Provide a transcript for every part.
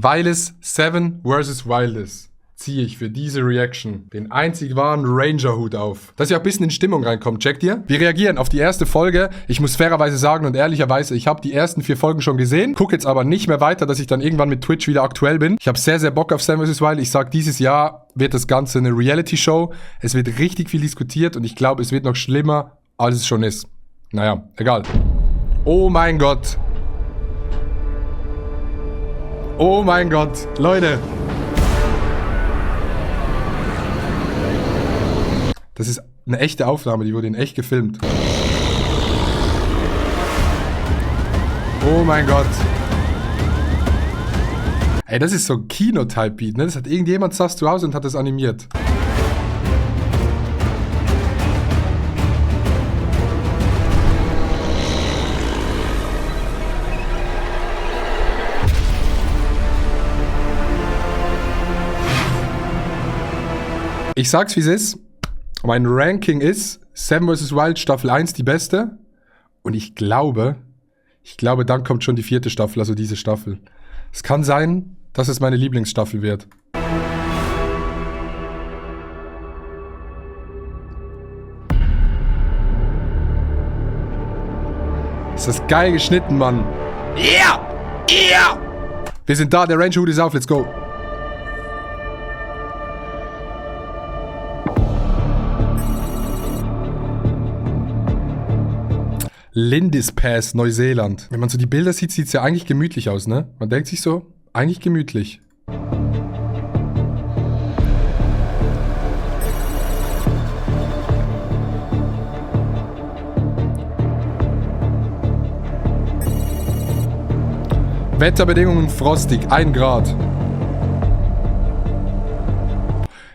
weil es Seven vs. Wild ist, ziehe ich für diese Reaction den einzig wahren Ranger-Hut auf. Dass ihr auch ein bisschen in Stimmung reinkommt, checkt ihr? Wir reagieren auf die erste Folge. Ich muss fairerweise sagen und ehrlicherweise, ich habe die ersten 4 Folgen schon gesehen, gucke jetzt aber nicht mehr weiter, dass ich dann irgendwann mit Twitch wieder aktuell bin. Ich habe sehr, sehr Bock auf Seven vs. Wild. Ich sag, dieses Jahr wird das Ganze eine Reality-Show. Es wird richtig viel diskutiert und ich glaube, es wird noch schlimmer, als es schon ist. Naja, egal. Oh mein Gott. Oh mein Gott. Leute. Das ist eine echte Aufnahme, die wurde in echt gefilmt. Oh mein Gott. Ey, das ist so ein Kino-Type-Beat, ne? Das hat irgendjemand saß zu Hause und hat das animiert. Ich sag's wie es ist. Mein Ranking ist Seven vs. Wild Staffel 1 die beste. Und ich glaube, dann kommt schon die 4. Staffel, also diese Staffel. Es kann sein, dass es meine Lieblingsstaffel wird. Ist das geil geschnitten, Mann. Yeah! Yeah! Wir sind da, der Ranger-Hut ist auf, let's go. Lindispass, Neuseeland. Wenn man so die Bilder sieht, sieht es ja eigentlich gemütlich aus, ne? Man denkt sich so, eigentlich gemütlich. Wetterbedingungen frostig, 1 Grad.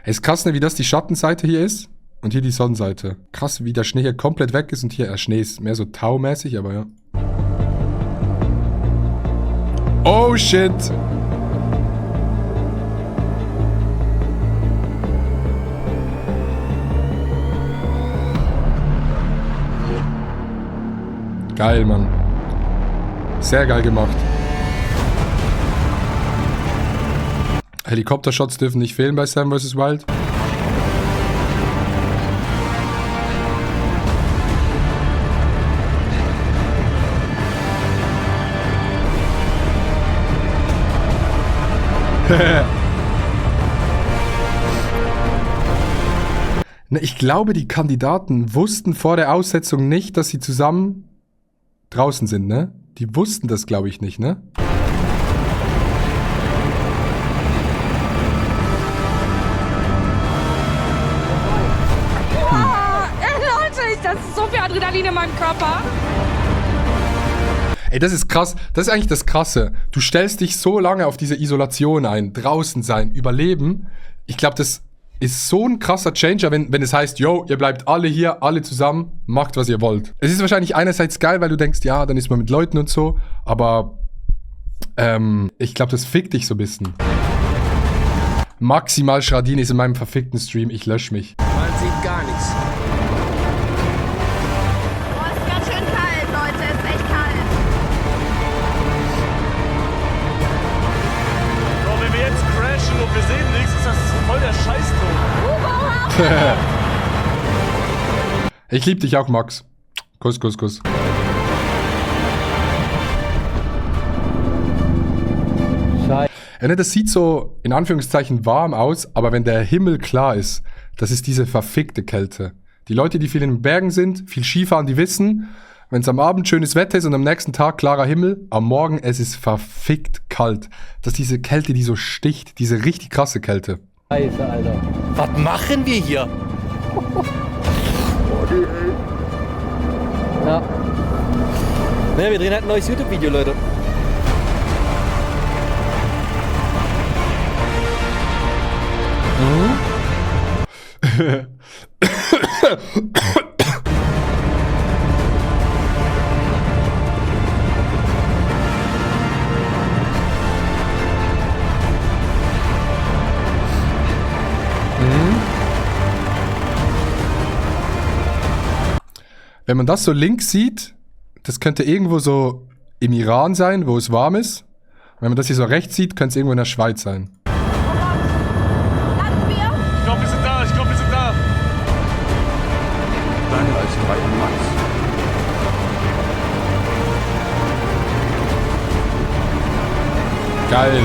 Ist krass, ne, wie das die Schattenseite hier ist. Und hier die Sonnenseite. Krass, wie der Schnee hier komplett weg ist und hier, Schnee ist mehr so taumäßig, aber ja. Oh shit! Geil, Mann. Sehr geil gemacht. Helikoptershots dürfen nicht fehlen bei Seven vs. Wild. Ich glaube, die Kandidaten wussten vor der Aussetzung nicht, dass sie zusammen draußen sind, ne? Die wussten das, glaube ich, nicht, ne? Leute, das ist so viel Adrenalin in meinem Körper. Ey, das ist krass. Das ist eigentlich das Krasse. Du stellst dich so lange auf diese Isolation ein, draußen sein, überleben. Ich glaube, das ist so ein krasser Changer, wenn es heißt, yo, ihr bleibt alle hier, alle zusammen, macht, was ihr wollt. Es ist wahrscheinlich einerseits geil, weil du denkst, ja, dann ist man mit Leuten und so, aber ich glaube, das fickt dich so ein bisschen. Maximal Schradin ist in meinem verfickten Stream, ich lösche mich. Man sieht gar nichts. Wir sehen nichts, ist das voll der Scheißdruck. Ich lieb dich auch, Max. Kuss, Kuss, Kuss. Ja, das sieht so in Anführungszeichen warm aus, aber wenn der Himmel klar ist, das ist diese verfickte Kälte. Die Leute, die viel in den Bergen sind, viel Skifahren, die wissen, wenn es am Abend schönes Wetter ist und am nächsten Tag klarer Himmel, am Morgen es ist verfickt kalt. Das ist diese Kälte, die so sticht, diese richtig krasse Kälte. Scheiße, Alter. Was machen wir hier? Ja. Naja, wir drehen halt ein neues YouTube-Video, Leute. Wenn man das so links sieht, das könnte irgendwo so im Iran sein, wo es warm ist. Wenn man das hier so rechts sieht, könnte es irgendwo in der Schweiz sein. Landen wir? Ich glaube, wir sind da. Kleiner als 3 Max. Geil.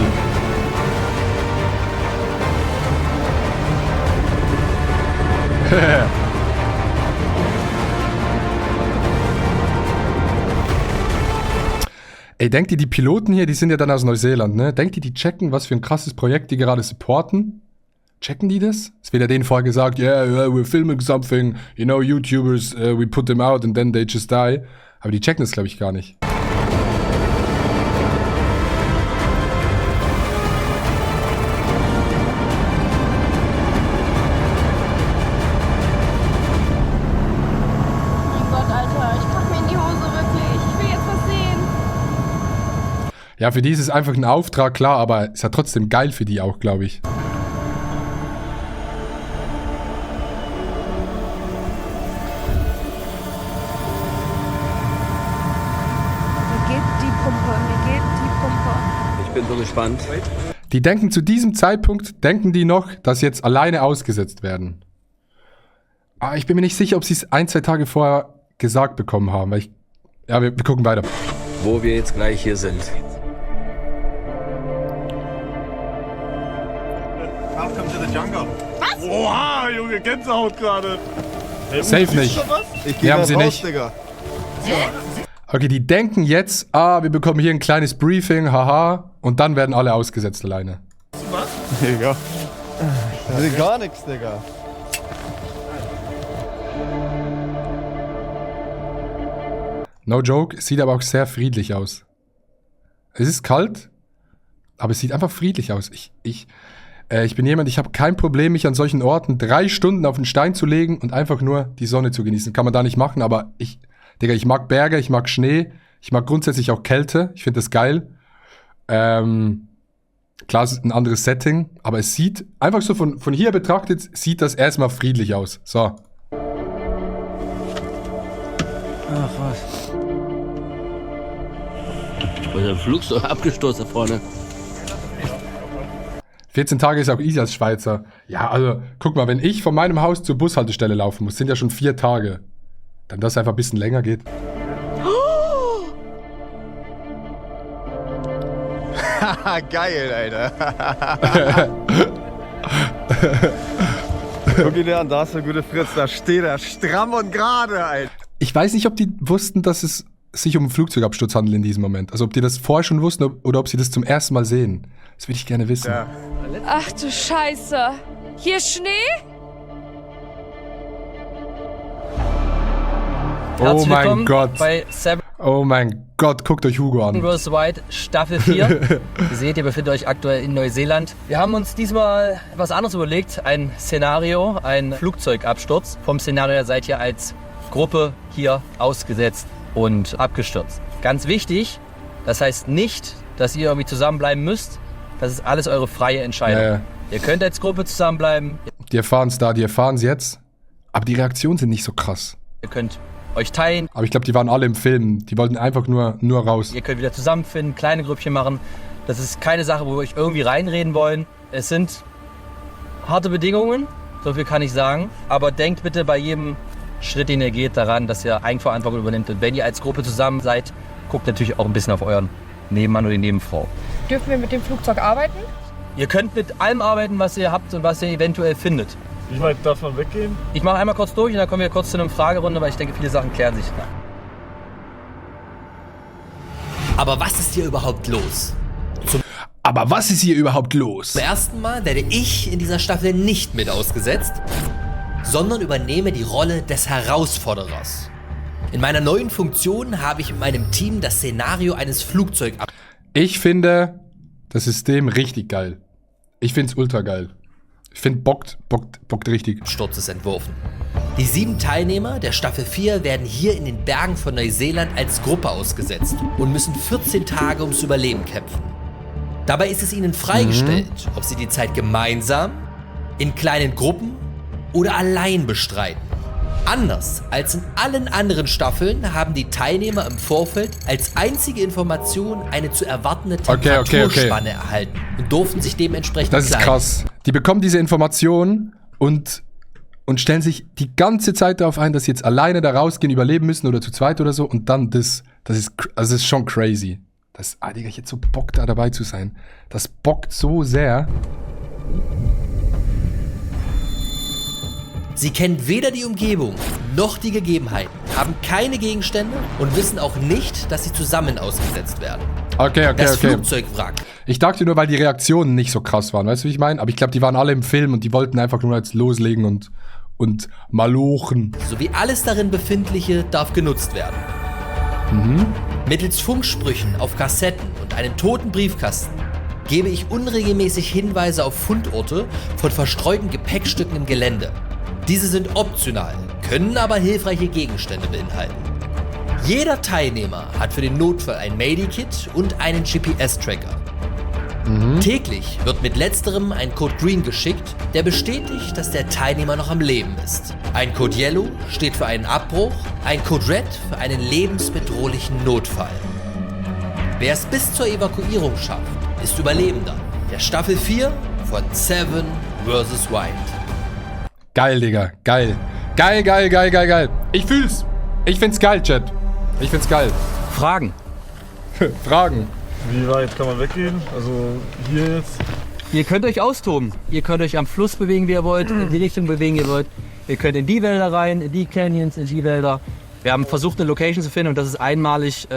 Ey, denkt ihr, die Piloten hier, die sind ja dann aus Neuseeland, ne? Denkt ihr, die checken, was für ein krasses Projekt die gerade supporten? Checken die das? Es wird ja denen vorher gesagt, yeah, we're filming something, you know, YouTubers, we put them out and then they just die. Aber die checken das, glaube ich, gar nicht. Mein Gott, Alter, ich kack mir in die Hose, wirklich. Ich will jetzt was sehen. Ja, für die ist es einfach ein Auftrag, klar, aber ist ja trotzdem geil für die auch, glaube ich. Ich bin so gespannt. Die denken zu diesem Zeitpunkt, denken die noch, dass sie jetzt alleine ausgesetzt werden. Aber ich bin mir nicht sicher, ob sie es 1-2 Tage vorher gesagt bekommen haben. Weil wir gucken weiter. Wo wir jetzt gleich hier sind. Welcome to the jungle. Was? Oha, Junge, Gänsehaut gerade. Safe nicht. Ich Nee, haben sie raus, nicht. Digga. Okay, die denken jetzt, wir bekommen hier ein kleines Briefing, haha, und dann werden alle ausgesetzt alleine. Digga. Ich will gar nichts, Digga. No joke, es sieht aber auch sehr friedlich aus. Es ist kalt, aber es sieht einfach friedlich aus. Ich bin jemand, ich habe kein Problem, mich an solchen Orten 3 Stunden auf den Stein zu legen und einfach nur die Sonne zu genießen. Kann man da nicht machen, aber ich mag Berge, ich mag Schnee, ich mag grundsätzlich auch Kälte. Ich finde das geil. Klar, es ist ein anderes Setting, aber es sieht, einfach so von hier betrachtet, sieht das erstmal friedlich aus. So. Ach was. Oder ein Flugzeug abgestürzt da vorne. 14 Tage ist auch easy als Schweizer. Ja, also, guck mal, wenn ich von meinem Haus zur Bushaltestelle laufen muss, sind ja schon 4 Tage. Dann das einfach ein bisschen länger geht. Haha, geil, Alter. Guck ihn dir an, da ist der gute Fritz, da steht er stramm und gerade, Alter. Ich weiß nicht, ob die wussten, dass es sich um einen Flugzeugabsturz handelt in diesem Moment. Also ob die das vorher schon wussten oder ob sie das zum ersten Mal sehen. Das würde ich gerne wissen. Ja. Ach du Scheiße. Hier Schnee? Oh mein Gott. Bei Seven Oh mein Gott, guckt euch Hugo an. vs. White Staffel 4. Ihr seht, ihr befindet euch aktuell in Neuseeland. Wir haben uns diesmal was anderes überlegt. Ein Szenario, ein Flugzeugabsturz. Vom Szenario her seid ihr als Gruppe hier ausgesetzt und abgestürzt. Ganz wichtig, das heißt nicht, dass ihr irgendwie zusammenbleiben müsst. Das ist alles eure freie Entscheidung. Ja. Ihr könnt als Gruppe zusammenbleiben. Die erfahren es da, die erfahren es jetzt. Aber die Reaktionen sind nicht so krass. Ihr könnt euch teilen. Aber ich glaube, die waren alle im Film. Die wollten einfach nur raus. Ihr könnt wieder zusammenfinden, kleine Grüppchen machen. Das ist keine Sache, wo wir euch irgendwie reinreden wollen. Es sind harte Bedingungen, so viel kann ich sagen. Aber denkt bitte bei jedem Schritt, den ihr geht, daran, dass ihr Eigenverantwortung übernimmt. Und wenn ihr als Gruppe zusammen seid, guckt natürlich auch ein bisschen auf euren Nebenmann oder die Nebenfrau. Dürfen wir mit dem Flugzeug arbeiten? Ihr könnt mit allem arbeiten, was ihr habt und was ihr eventuell findet. Wie weit darf man weggehen? Ich mache einmal kurz durch und dann kommen wir kurz zu einer Fragerunde, weil ich denke, viele Sachen klären sich. Aber was ist hier überhaupt los? Aber was ist hier überhaupt los? Zum ersten Mal werde ich in dieser Staffel nicht mit ausgesetzt, sondern übernehme die Rolle des Herausforderers. In meiner neuen Funktion habe ich in meinem Team das Szenario eines Flugzeugabsturzes Ich finde das System richtig geil. Ich finde es ultra geil. Ich finde, bockt richtig. entworfen. Die 7 Teilnehmer der Staffel 4 werden hier in den Bergen von Neuseeland als Gruppe ausgesetzt und müssen 14 Tage ums Überleben kämpfen. Dabei ist es ihnen freigestellt, ob sie die Zeit gemeinsam, in kleinen Gruppen oder allein bestreiten. Anders als in allen anderen Staffeln haben die Teilnehmer im Vorfeld als einzige Information eine zu erwartende Temperaturspanne erhalten und durften sich dementsprechend Das ist krass. Die bekommen diese Informationen und stellen sich die ganze Zeit darauf ein, dass sie jetzt alleine da rausgehen, überleben müssen oder zu zweit oder so und dann das ist schon crazy. Digga, ich hätte so Bock da dabei zu sein. Das bockt so sehr. Sie kennen weder die Umgebung noch die Gegebenheiten, haben keine Gegenstände und wissen auch nicht, dass sie zusammen ausgesetzt werden. Okay. Das Flugzeugwrack. Ich dachte nur, weil die Reaktionen nicht so krass waren, weißt du, wie ich meine? Aber ich glaube, die waren alle im Film und die wollten einfach nur jetzt loslegen und malochen. Sowie alles darin Befindliche darf genutzt werden. Mittels Funksprüchen auf Kassetten und einem toten Briefkasten gebe ich unregelmäßig Hinweise auf Fundorte von verstreuten Gepäckstücken im Gelände. Diese sind optional, können aber hilfreiche Gegenstände beinhalten. Jeder Teilnehmer hat für den Notfall ein Mayday-Kit und einen GPS-Tracker. Täglich wird mit letzterem ein Code Green geschickt, der bestätigt, dass der Teilnehmer noch am Leben ist. Ein Code Yellow steht für einen Abbruch, ein Code Red für einen lebensbedrohlichen Notfall. Wer es bis zur Evakuierung schafft, ist Überlebender der Staffel 4 von Seven vs. Wild. Geil, Digga. Geil. Geil. Ich fühl's. Ich find's geil, Chat. Ich find's geil. Fragen. Fragen. Wie weit kann man weggehen? Also hier jetzt? Ihr könnt euch austoben. Ihr könnt euch am Fluss bewegen, wie ihr wollt, in die Richtung bewegen, wie ihr wollt. Ihr könnt in die Wälder rein, in die Canyons, in die Wälder. Wir haben versucht, eine Location zu finden und das ist einmalig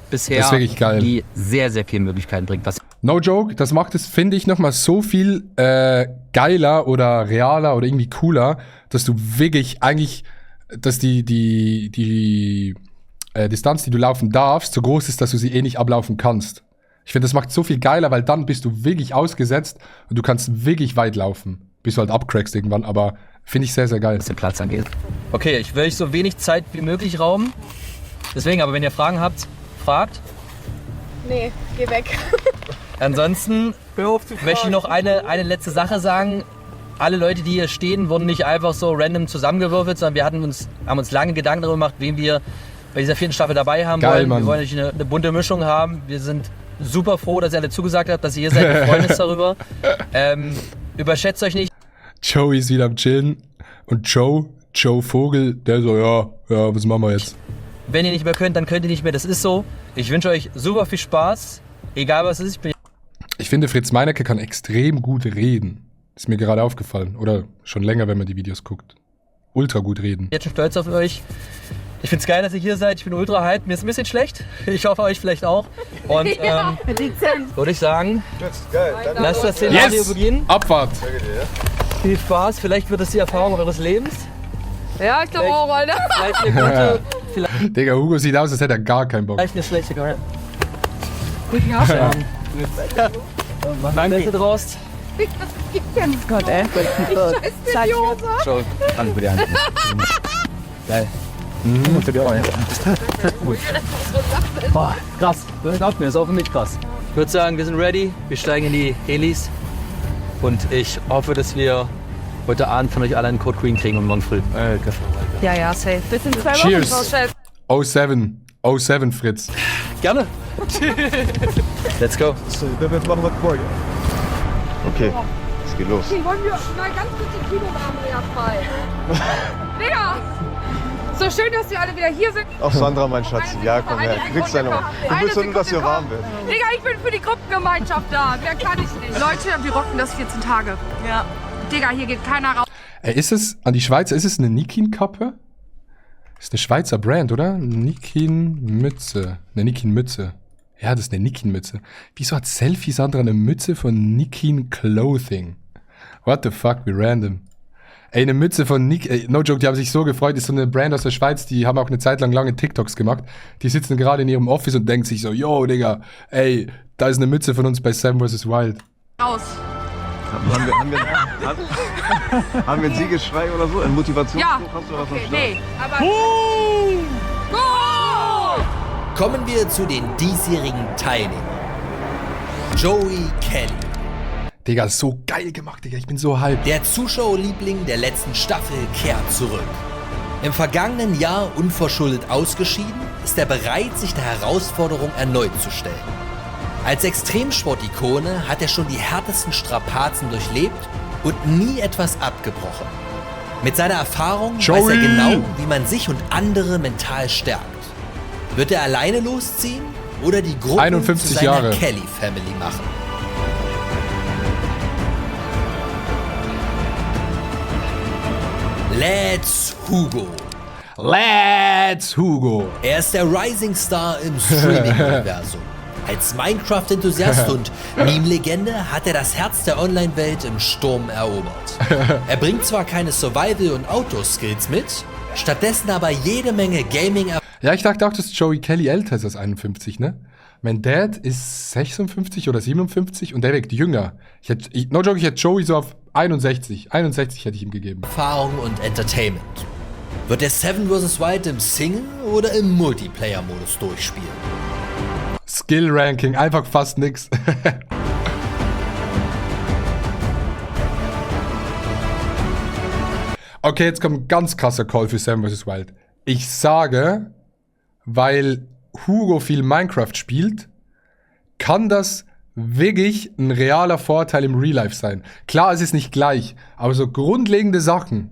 bisher, Das ist wirklich geil. die sehr, sehr viele Möglichkeiten bringt. No joke, das macht es, finde ich, nochmal so viel geiler oder realer oder irgendwie cooler, dass du wirklich eigentlich, dass die Distanz, die du laufen darfst, so groß ist, dass du sie eh nicht ablaufen kannst. Ich finde, das macht so viel geiler, weil dann bist du wirklich ausgesetzt und du kannst wirklich weit laufen, bis du halt abcrackst irgendwann, aber finde ich sehr, sehr geil. Was den Platz angeht. Okay, ich will euch so wenig Zeit wie möglich rauben. Deswegen, aber wenn ihr Fragen habt, fragt. Nee, geh weg. Ansonsten möchte ich noch eine letzte Sache sagen. Alle Leute, die hier stehen, wurden nicht einfach so random zusammengewürfelt, sondern wir haben uns lange Gedanken darüber gemacht, wen wir bei dieser 4. Staffel dabei haben Geil, wollen. Mann. Wir wollen natürlich eine bunte Mischung haben. Wir sind super froh, dass ihr alle zugesagt habt, dass ihr hier seid. Wir freuen uns darüber. Überschätzt euch nicht. Joey ist wieder am Chillen und Joe Vogel, der so, ja, was machen wir jetzt? Wenn ihr nicht mehr könnt, dann könnt ihr nicht mehr. Das ist so. Ich wünsche euch super viel Spaß. Egal was es ist. Ich finde, Fritz Meinecke kann extrem gut reden. Ist mir gerade aufgefallen. Oder schon länger, wenn man die Videos guckt. Ultra gut reden. Jetzt schon stolz auf euch. Ich finde es geil, dass ihr hier seid. Ich bin ultra hyped. Mir ist ein bisschen schlecht. Ich hoffe, euch vielleicht auch. Und würde ich sagen, lasst das Szenario beginnen. Abfahrt! Viel Spaß. Vielleicht wird es die Erfahrung eures Lebens. Ja, ich glaube auch, Alter. Vielleicht eine gute, Digga, Hugo sieht aus, als hätte er gar keinen Bock. vielleicht eine schlechte Karte. Gut, die Haare. Mach das Beste draus. Gott, ey. Scheiß Idiot. Schau, an für die Hand. Geil. Boah, krass. Glaubt mir, das ist auch für mich krass. Ich würde sagen, wir sind ready. Wir steigen in die Helis. Und ich hoffe, dass wir heute Abend von euch alle einen Code Green kriegen und morgen früh. Ja, safe. Bis in 2 Wochen, Cheers. Frau Chef. 07 Fritz. Gerne. Let's go. Wenn wir jetzt machen, was vorher. Okay, es geht los. Okay, wollen wir mal ganz kurz die Kino machen, Andrea frei. Digga! So schön, dass ihr alle wieder hier sind. Auch Sandra, mein Schatz. Ja, komm her. Du kriegst deine Nummer. Du willst nur, dass hier warm wird. Digga, ich bin für die Gruppengemeinschaft da. Mehr kann ich nicht. Leute, wir rocken das 14 Tage. Ja. Digga, hier geht keiner raus. Ist es, an die Schweizer, ist es eine Nikin-Kappe? Ist eine Schweizer Brand, oder? Nikin-Mütze. Eine Nikin-Mütze. Ja, das ist eine Nikin-Mütze. Wieso hat Selfie Sandra eine Mütze von Nikin Clothing? What the fuck, wie random. Ey, eine Mütze von no joke, die haben sich so gefreut, ist so eine Brand aus der Schweiz, die haben auch eine Zeit lang lange TikToks gemacht. Die sitzen gerade in ihrem Office und denken sich so, yo, Digga, ey, da ist eine Mütze von uns bei Seven vs. Wild. Raus. Haben wir ein Siegesschrei oder so? Ein Motivationsbuch? Ja. Hast du was Okay, am Start? nee, aber... Go! Kommen wir zu den diesjährigen Teilnehmern. Joey Kelly, Digga, so geil gemacht, Digga, ich bin so hyped. der Zuschauerliebling der letzten Staffel, kehrt zurück. Im vergangenen Jahr unverschuldet ausgeschieden, ist er bereit, sich der Herausforderung erneut zu stellen. Als Extremsport-Ikone hat er schon die härtesten Strapazen durchlebt und nie etwas abgebrochen. Mit seiner Erfahrung weiß er genau, wie man sich und andere mental stärkt. Wird er alleine losziehen oder die Gruppe 51 zu seiner Jahre. Kelly-Family machen? Let's Hugo. Let's Hugo. Er ist der Rising Star im Streaming-Universum. Als Minecraft-Enthusiast und Meme-Legende hat er das Herz der Online-Welt im Sturm erobert. Er bringt zwar keine Survival- und Outdoor-Skills mit, stattdessen aber jede Menge gaming Ja, ich dachte auch, dass Joey Kelly älter ist als 51, ne? Mein Dad ist 56 oder 57 und der wirkt jünger. No joke, ich hätte Joey so auf 61. 61 hätte ich ihm gegeben. Erfahrung und Entertainment. Wird er Seven vs. Wild im Single- oder im Multiplayer-Modus durchspielen? Skill-Ranking, einfach fast nix. Okay, jetzt kommt ein ganz krasser Call für Seven vs. Wild. Ich sage, weil Hugo viel Minecraft spielt, kann das wirklich ein realer Vorteil im Real Life sein. Klar, es ist nicht gleich, aber so grundlegende Sachen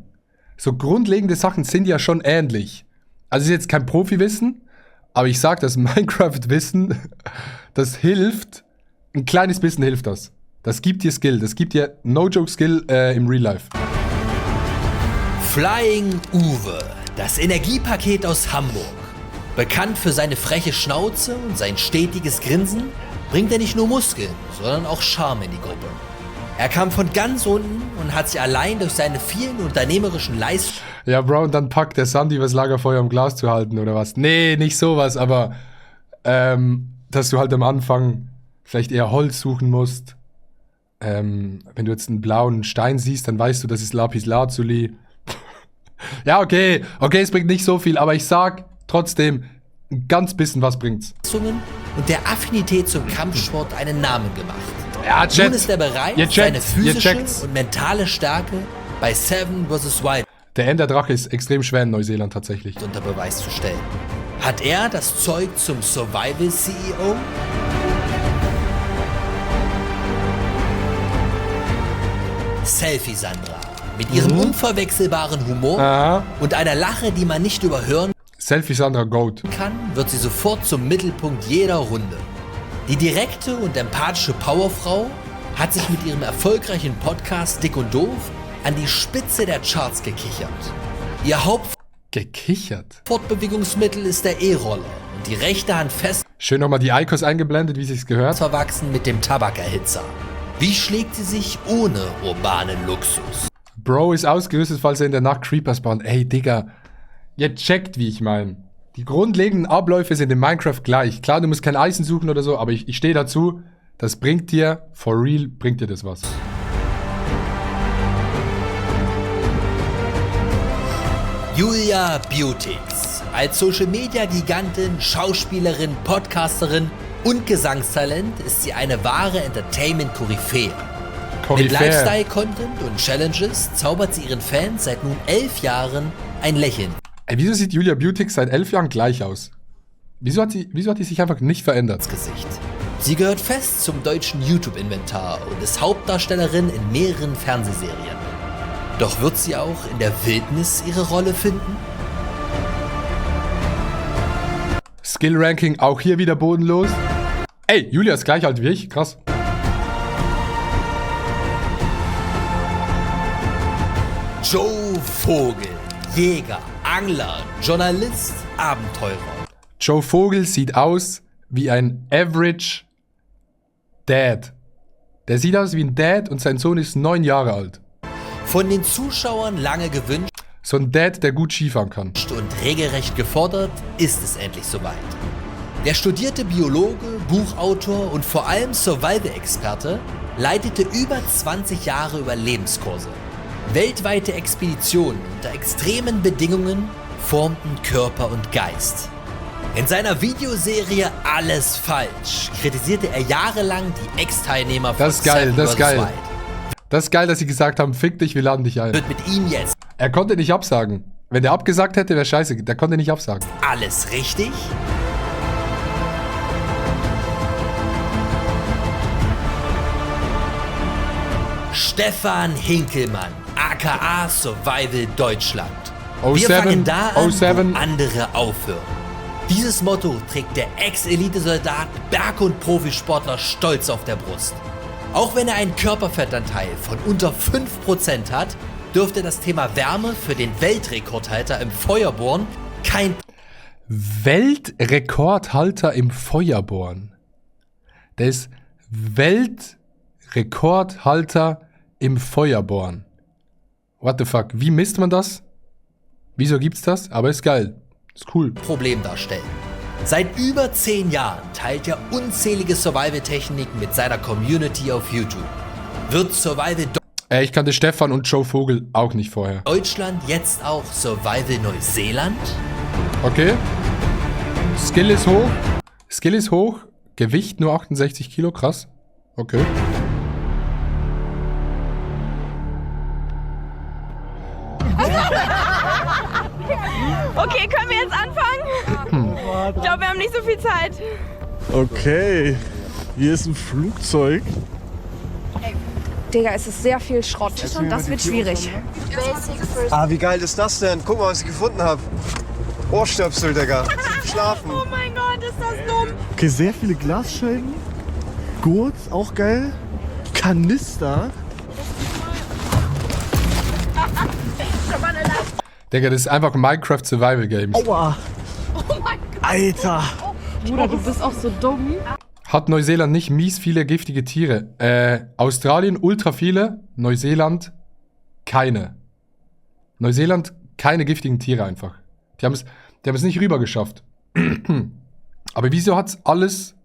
sind ja schon ähnlich. Also es ist jetzt kein Profi-Wissen, aber ich sag, das Minecraft-Wissen, das hilft, ein kleines bisschen hilft das. Das gibt dir Skill, das gibt dir No-Joke-Skill im Real Life. Flying Uwe, das Energiepaket aus Hamburg. Bekannt für seine freche Schnauze und sein stetiges Grinsen, bringt er nicht nur Muskeln, sondern auch Charme in die Gruppe. Er kam von ganz unten und hat sich allein durch seine vielen unternehmerischen Leistungen... Ja, Bro, und dann packt der Sandy das Lagerfeuer im Glas zu halten, oder was? Nee, nicht sowas, aber dass du halt am Anfang vielleicht eher Holz suchen musst. Wenn du jetzt einen blauen Stein siehst, dann weißt du, das ist Lapis Lazuli. Ja, okay, es bringt nicht so viel, aber ich sag trotzdem, ein ganz bisschen was bringt's. ...und der Affinität zum Kampfsport einen Namen gemacht. Ja, Nun ist er bereit, Ihr checkt's, seine ihr physische checkt's. und mentale Stärke bei Seven vs. Wild Der Enderdrache ist extrem schwer in Neuseeland tatsächlich. unter Beweis zu stellen. Hat er das Zeug zum Survival-CEO? Selfie Sandra. Mit ihrem unverwechselbaren Humor Aha. und einer Lache, die man nicht überhören Selfie Sandra Goat. kann, wird sie sofort zum Mittelpunkt jeder Runde. Die direkte und empathische Powerfrau hat sich mit ihrem erfolgreichen Podcast Dick und Doof an die Spitze der Charts gekichert. Ihr Gekichert. Hauptfortbewegungsmittel ist der E-Roller und die rechte Hand fest Schön nochmal die Icons eingeblendet, wie sich's gehört. verwachsen mit dem Tabakerhitzer. Wie schlägt sie sich ohne urbanen Luxus? Bro ist ausgerüstet, falls er in der Nacht Creepers baut. Ey, Digga. Ihr checkt, wie ich meine. Die grundlegenden Abläufe sind in Minecraft gleich. Klar, du musst kein Eisen suchen oder so, aber ich stehe dazu. Das bringt dir, for real, bringt dir das was. Julia Beautix. Als Social-Media-Gigantin, Schauspielerin, Podcasterin und Gesangstalent ist sie eine wahre Entertainment-Koryphäe. Mit Koryphäe. Lifestyle-Content und Challenges zaubert sie ihren Fans seit nun 11 Jahren ein Lächeln Ey, wieso sieht Julia Beautix seit 11 Jahren gleich aus? Wieso hat die sich einfach nicht verändert? ins Gesicht. Sie gehört fest zum deutschen YouTube-Inventar und ist Hauptdarstellerin in mehreren Fernsehserien. Doch wird sie auch in der Wildnis ihre Rolle finden? Skill-Ranking auch hier wieder bodenlos. Ey, Julia ist gleich alt wie ich. Krass. Joe Vogel, Jäger, Angler, Journalist, Abenteurer. Joe Vogel sieht aus wie ein Average Dad. Der sieht aus wie ein Dad und sein Sohn ist 9 Jahre alt. Von den Zuschauern lange gewünscht So ein Dad, der gut Skifahren kann. und regelrecht gefordert, ist es endlich soweit. Der studierte Biologe, Buchautor und vor allem Survival-Experte leitete über 20 Jahre Überlebenskurse. Weltweite Expeditionen unter extremen Bedingungen formten Körper und Geist. In seiner Videoserie Alles falsch kritisierte er jahrelang die Ex-Teilnehmer von Das ist geil, Seven das ist vs. geil. Wild. Das ist geil, dass sie gesagt haben, fick dich, wir laden dich ein. Wird mit ihm jetzt Er konnte nicht absagen. Wenn der abgesagt hätte, wäre scheiße. Der konnte nicht absagen. Alles richtig? Stefan Hinkelmann, aka Survival Deutschland. Wir fangen da an, wo andere aufhören. Dieses Motto trägt der Ex-Elitesoldat, Berg- und Profisportler stolz auf der Brust. Auch wenn er einen Körperfettanteil von unter 5% hat, dürfte das Thema Wärme für den Weltrekordhalter im Feuerbohren kein... Weltrekordhalter im Feuerbohren. Der ist Weltrekordhalter im Feuerbohren. What the fuck? Wie misst man das? Wieso gibt's das? Aber ist geil. Ist cool. Problem darstellen. Seit über 10 Jahren teilt er unzählige Survival-Techniken mit seiner Community auf YouTube. Wird Survival Ich kannte Stefan und Joe Vogel auch nicht vorher. Deutschland jetzt auch Survival Neuseeland? Okay. Skill ist hoch. Skill ist hoch. Gewicht nur 68 Kilo. Krass. Okay. Okay, können wir jetzt anfangen? Ich glaube, wir haben nicht so viel Zeit. Okay, hier ist ein Flugzeug. Digga, es ist sehr viel Schrott. Und das wird schwierig. Ah, wie geil ist das denn? Guck mal, was ich gefunden habe. Ohrstöpsel, Digga. Schlafen. Oh mein Gott, ist das dumm. Okay, sehr viele Glasscheiben. Gurts, auch geil. Kanister. Digga, das ist einfach Minecraft Survival Games. Aua. Oh mein Gott. Alter. Bruder, du bist auch so dumm. Hat Neuseeland nicht mies viele giftige Tiere? Australien ultra viele, Neuseeland keine. Neuseeland keine giftigen Tiere einfach. Die haben es nicht rüber geschafft. Aber wieso hat's alles...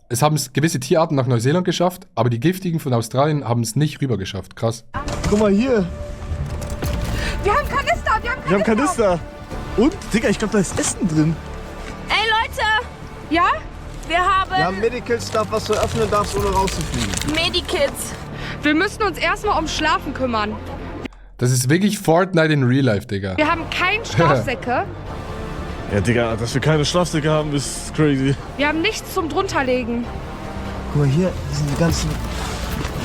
Es haben es gewisse Tierarten nach Neuseeland geschafft, aber die giftigen von Australien haben es nicht rüber geschafft. Krass. Guck mal hier. Wir haben Kanister, Wir haben Kanister. Und, Digga, ich glaube, da ist Essen drin. Ey, Leute. Ja? Wir haben Medical-Stuff, was du öffnen darfst, ohne rauszufliegen. Medikits. Wir müssen uns erstmal ums Schlafen kümmern. Das ist wirklich Fortnite in Real Life, Digga. Wir haben keine Schlafsäcke. Ja, Digga, dass wir keine Schlafsäcke haben, ist crazy. Wir haben nichts zum drunterlegen. Guck mal, hier sind die ganzen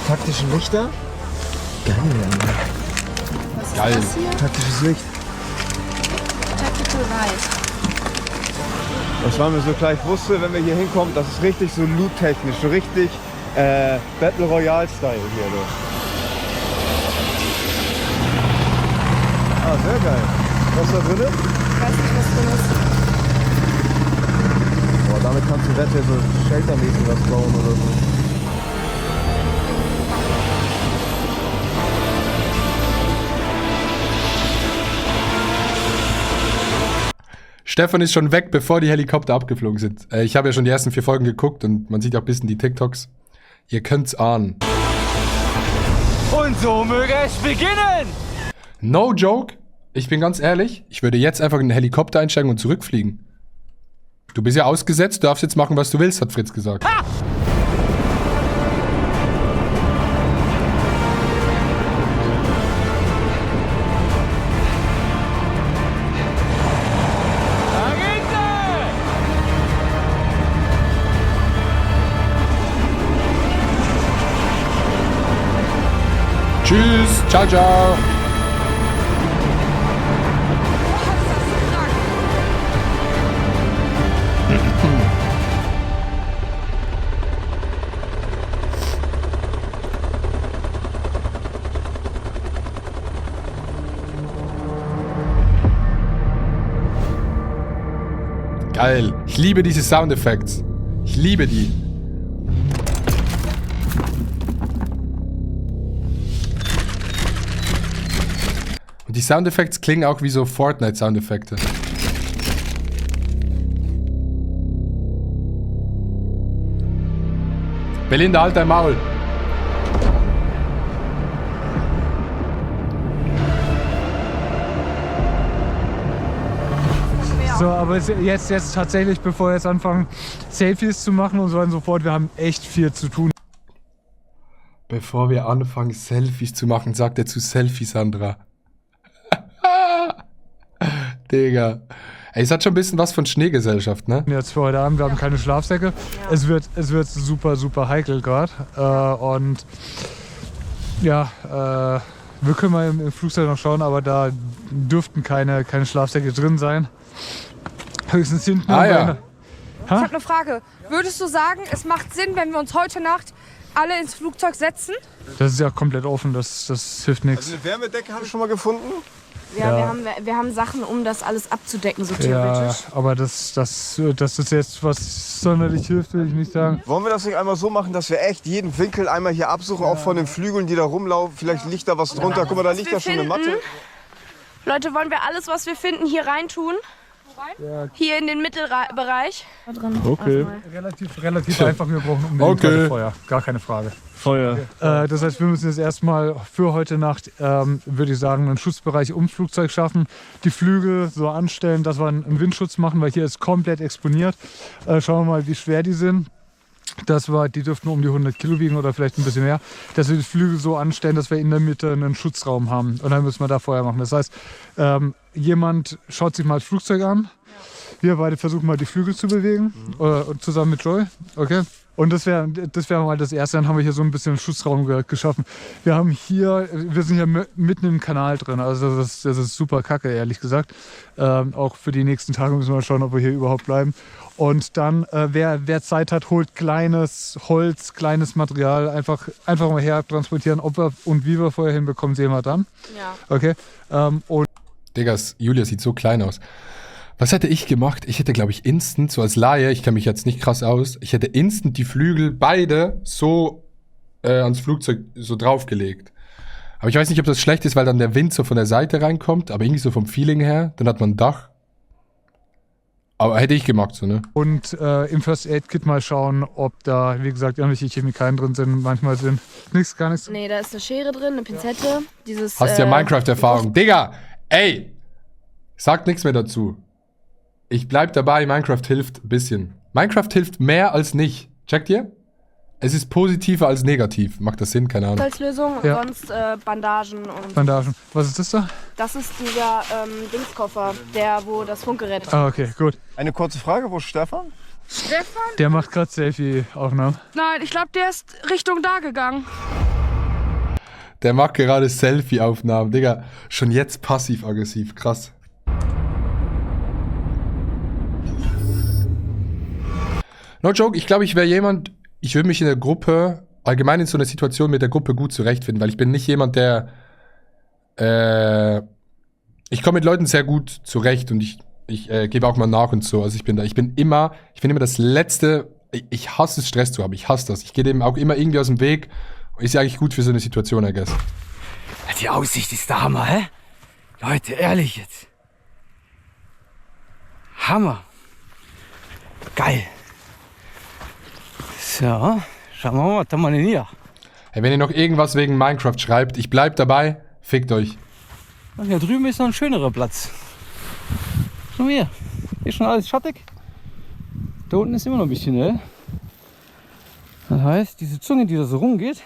taktischen Lichter. Geil, Geil. taktisches Licht. Tactical Light. Das war mir so klar, ich wusste, wenn wir hier hinkommen, das ist richtig so loot-technisch, so richtig Battle Royale-Style hier. Du. Ah, sehr geil. Was ist da drin? Ich weiß nicht, was drin ist. Boah, damit kannst du Wette so sheltermäßig was bauen oder so. Stefan ist schon weg, bevor die Helikopter abgeflogen sind. Ich habe ja schon die ersten 4 Folgen geguckt und man sieht auch ein bisschen die TikToks. Ihr könnt's ahnen. Und so möge es beginnen! No joke. Ich bin ganz ehrlich, ich würde jetzt einfach in den Helikopter einsteigen und zurückfliegen. Du bist ja ausgesetzt, du darfst jetzt machen, was du willst, hat Fritz gesagt. Ha! Tschüss, ciao, ciao. Geil. Ich liebe diese Soundeffekte. Ich liebe die. Und die Soundeffekte klingen auch wie so Fortnite-Soundeffekte. Belinda, halt dein Maul. So, aber jetzt tatsächlich, bevor wir jetzt anfangen, Selfies zu machen und so weiter und so fort, wir haben echt viel zu tun. Bevor wir anfangen, Selfies zu machen, sagt er zu Selfie, Sandra. Digga. Ey, es hat schon ein bisschen was von Schneegesellschaft, ne? Jetzt für heute Abend, wir haben keine Schlafsäcke. Es wird super, super heikel gerade. Und ja, wir können mal im Flugzeug noch schauen, aber da dürften keine Schlafsäcke drin sein. Höchstens hinten. Ja. Ich habe eine Frage. Würdest du sagen, es macht Sinn, wenn wir uns heute Nacht alle ins Flugzeug setzen? Das ist ja komplett offen, das hilft nichts. Also eine Wärmedecke habe ich schon mal gefunden. Ja, wir haben Sachen, um das alles abzudecken, so Ja, theoretisch. aber das ist jetzt was sonderlich hilft, will ich nicht sagen. Wollen wir das nicht einmal so machen, dass wir echt jeden Winkel einmal hier absuchen, auch von den Flügeln, die da rumlaufen? Vielleicht liegt da was drunter. Guck mal, da liegt ja schon eine Matte. Leute, wollen wir alles, was wir finden, hier reintun? Hier in den Mittelbereich. Okay. Relativ einfach, wir brauchen unbedingt Feuer, gar keine Frage. Feuer. Das heißt, wir müssen jetzt erstmal für heute Nacht, würde ich sagen, einen Schutzbereich ums Flugzeug schaffen. Die Flügel so anstellen, dass wir einen Windschutz machen, weil hier ist komplett exponiert. Schauen wir mal, wie schwer die sind. Die dürften um die 100 Kilo wiegen oder vielleicht ein bisschen mehr. Dass wir die Flügel so anstellen, dass wir in der Mitte einen Schutzraum haben. Und dann müssen wir da Feuer machen. Das heißt, jemand schaut sich mal das Flugzeug an. Wir beide versuchen mal die Flügel zu bewegen, zusammen mit Joy. Okay. Und das wäre mal das Erste. Dann haben wir hier so ein bisschen einen Schutzraum geschaffen. Wir sind hier mitten im Kanal drin. Also das ist super kacke, ehrlich gesagt. Auch für die nächsten Tage müssen wir mal schauen, ob wir hier überhaupt bleiben. Und dann, wer Zeit hat, holt kleines Holz, kleines Material, einfach mal her transportieren. Ob wir und wie wir vorher hinbekommen, sehen wir dann. Ja. Okay. Digga, Julia sieht so klein aus. Was hätte ich gemacht? Ich hätte, glaube ich, instant, so als Laie, ich kenne mich jetzt nicht krass aus, ich hätte instant die Flügel beide so ans Flugzeug so draufgelegt. Aber ich weiß nicht, ob das schlecht ist, weil dann der Wind so von der Seite reinkommt, aber irgendwie so vom Feeling her, dann hat man ein Dach. Aber hätte ich gemacht, so, ne? Und im First Aid Kit mal schauen, ob da, wie gesagt, irgendwelche Chemikalien drin sind. Manchmal sind gar nichts. Nee, da ist eine Schere drin, eine Pinzette. Hast ja Minecraft-Erfahrung. Digga, ey, sagt nichts mehr dazu. Ich bleib dabei, Minecraft hilft ein bisschen. Minecraft hilft mehr als nicht. Checkt ihr? Es ist positiver als negativ. Macht das Sinn? Keine Ahnung. Als Lösung, Ja. sonst Bandagen und... Bandagen. Was ist das da? Das ist dieser Dingskoffer, wo das Funkgerät ist. Ah, okay, gut. Eine kurze Frage, wo ist Stefan? Stefan? Der macht gerade Selfie-Aufnahmen. Nein, ich glaube, der ist Richtung da gegangen. Der macht gerade Selfie-Aufnahmen. Digga, schon jetzt passiv-aggressiv. Krass. No joke, ich glaube, ich wäre jemand, ich würde mich in der Gruppe, allgemein in so einer Situation mit der Gruppe gut zurechtfinden, weil ich bin nicht jemand, der, ich komme mit Leuten sehr gut zurecht und ich gebe auch mal nach und so. Also ich bin immer das Letzte, ich hasse es, Stress zu haben, ich hasse das. Ich gehe dem auch immer irgendwie aus dem Weg. Ist ja eigentlich gut für so eine Situation, I guess. Die Aussicht ist der Hammer, hä? Leute, ehrlich jetzt. Hammer. Geil. So, schauen wir mal, was haben wir denn hier? Hey, wenn ihr noch irgendwas wegen Minecraft schreibt, ich bleib dabei, fickt euch. Und hier drüben ist noch ein schönerer Platz. Schau mal hier. Hier ist schon alles schattig. Da unten ist immer noch ein bisschen hell. Das heißt, diese Zunge, die da so rumgeht,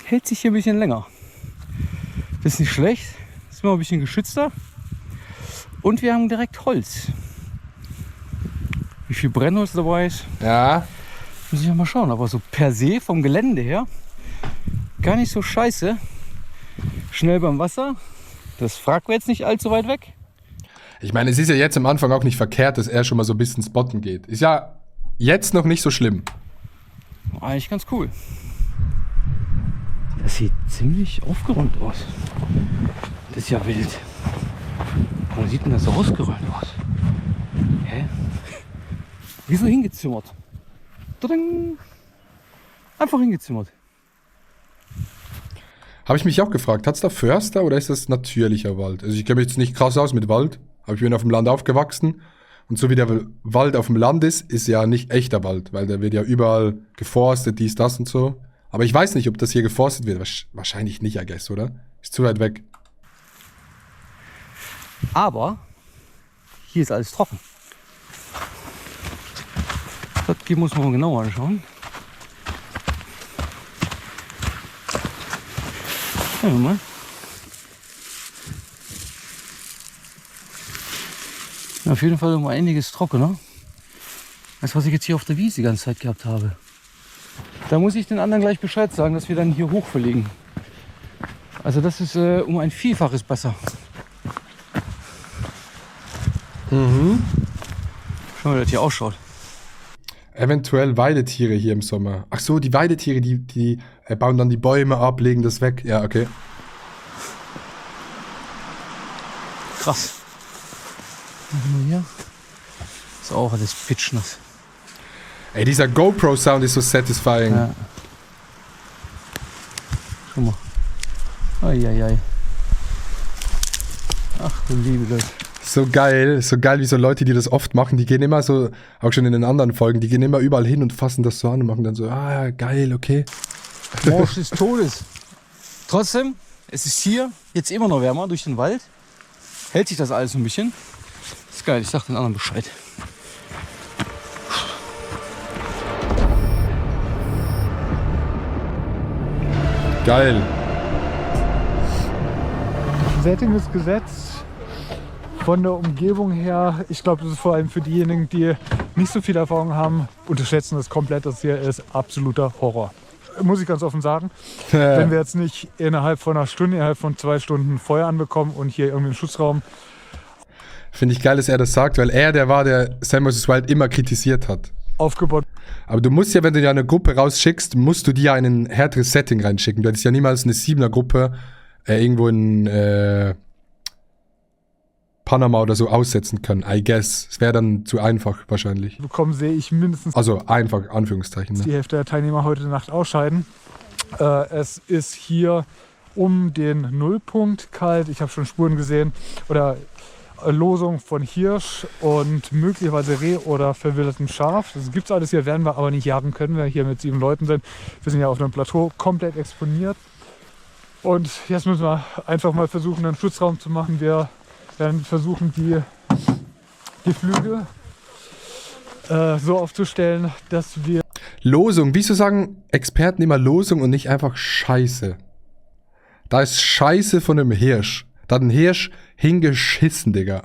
hält sich hier ein bisschen länger. Das ist nicht schlecht. Ist immer ein bisschen geschützter. Und wir haben direkt Holz. Wie viel Brennholz dabei ist, Ja, muss ich ja mal schauen. Aber so per se vom Gelände her gar nicht so scheiße. Schnell beim Wasser. Das fragen wir jetzt nicht allzu weit weg. ich meine, es ist ja jetzt am Anfang auch nicht verkehrt, dass er schon mal so ein bisschen spotten geht. Ist ja jetzt noch nicht so schlimm. Eigentlich ganz cool. Das sieht ziemlich aufgeräumt aus. Das ist ja wild. Warum sieht denn das so ausgeräumt aus? Hä? Wieso hingezimmert? Dring. Einfach hingezimmert. Habe ich mich auch gefragt, hat's da Förster oder ist das natürlicher Wald? Also ich kenne mich jetzt nicht krass aus mit Wald, aber ich bin auf dem Land aufgewachsen. Und so wie der Wald auf dem Land ist ja nicht echter Wald, weil der wird ja überall geforstet, dies, das und so. Aber ich weiß nicht, ob das hier geforstet wird. Wahrscheinlich nicht, I guess, oder? Ist zu weit weg. Aber hier ist alles trocken. Das hier muss man genauer anschauen. Schauen wir mal. Auf jeden Fall um einiges trockener, als was ich jetzt hier auf der Wiese die ganze Zeit gehabt habe. Da muss ich den anderen gleich Bescheid sagen, dass wir dann hier hoch verlegen. Also das ist um ein Vielfaches besser. Mhm. Schau mal, wie das hier ausschaut. Eventuell Weidetiere hier im Sommer. Ach so, die Weidetiere, die bauen dann die Bäume ab, legen das weg. Ja, okay. Krass. Hier ist auch alles pitschnass. Ey, dieser GoPro-Sound ist so satisfying. Ja. Schau mal. Eieiei. Ach du liebe Leute. So geil, wie so Leute, die das oft machen. Die gehen immer so, auch schon in den anderen Folgen, die gehen immer überall hin und fassen das so an und machen dann so, ah, geil, okay. Morsch des Todes. Trotzdem, es ist hier jetzt immer noch wärmer durch den Wald. Hält sich das alles ein bisschen. Ist geil, ich sag den anderen Bescheid. Geil. Setting ist gesetzt. Von der Umgebung her, ich glaube, das ist vor allem für diejenigen, die nicht so viel Erfahrung haben, unterschätzen das komplett. Das hier ist absoluter Horror. Muss ich ganz offen sagen. Wenn wir jetzt nicht innerhalb von einer Stunde, innerhalb von 2 Stunden Feuer anbekommen und hier irgendwie einen Schutzraum. Finde ich geil, dass er das sagt, weil er der war, der Sam vs. Wild immer kritisiert hat. Aufgebaut. Aber du musst ja, wenn du ja eine Gruppe rausschickst, musst du die ja in ein härteres Setting reinschicken. Du hättest ja niemals eine 7er-Gruppe irgendwo in Panama oder so aussetzen können, I guess. Es wäre dann zu einfach wahrscheinlich. Bekommen sehe ich mindestens Also einfach, Anführungszeichen. die Ne? Hälfte der Teilnehmer heute Nacht ausscheiden. Es ist hier um den Nullpunkt kalt. Ich habe schon Spuren gesehen oder Losung von Hirsch und möglicherweise Reh oder verwildertem Schaf. Das gibt's alles hier, werden wir aber nicht jagen können, weil wir hier mit 7 Leuten sind. Wir sind ja auf einem Plateau komplett exponiert. Und jetzt müssen wir einfach mal versuchen, einen Schutzraum zu machen. Wir werden versuchen, die Flügel so aufzustellen, dass wir... Losung. Wieso sagen Experten immer Losung und nicht einfach Scheiße? Da ist Scheiße von einem Hirsch. Da hat ein Hirsch hingeschissen, Digga.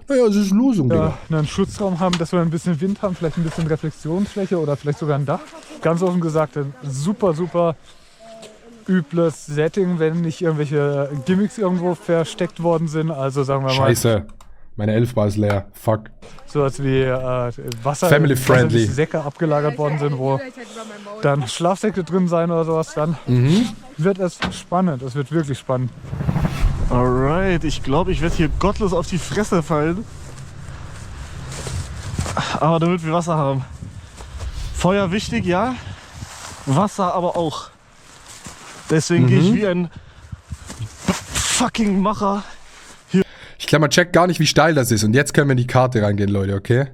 Naja, es ist Losung, Digga. Einen Schutzraum haben, dass wir ein bisschen Wind haben, vielleicht ein bisschen Reflexionsfläche oder vielleicht sogar ein Dach. Ganz offen gesagt, ein super, super übles Setting, wenn nicht irgendwelche Gimmicks irgendwo versteckt worden sind. Also sagen wir mal... Scheiße. Meine 11 Bar ist leer. Fuck. So als wie Wasser, Family-friendly. Säcke abgelagert worden sind, wo dann Schlafsäcke drin sein oder sowas. Dann wird es spannend. Es wird wirklich spannend. Alright, ich glaube, ich werde hier gottlos auf die Fresse fallen. Aber damit wir Wasser haben. Feuer wichtig, ja. Wasser aber auch. Deswegen gehe ich wie ein fucking Macher. Ich glaube, man checkt gar nicht, wie steil das ist. Und jetzt können wir in die Karte reingehen, Leute, okay?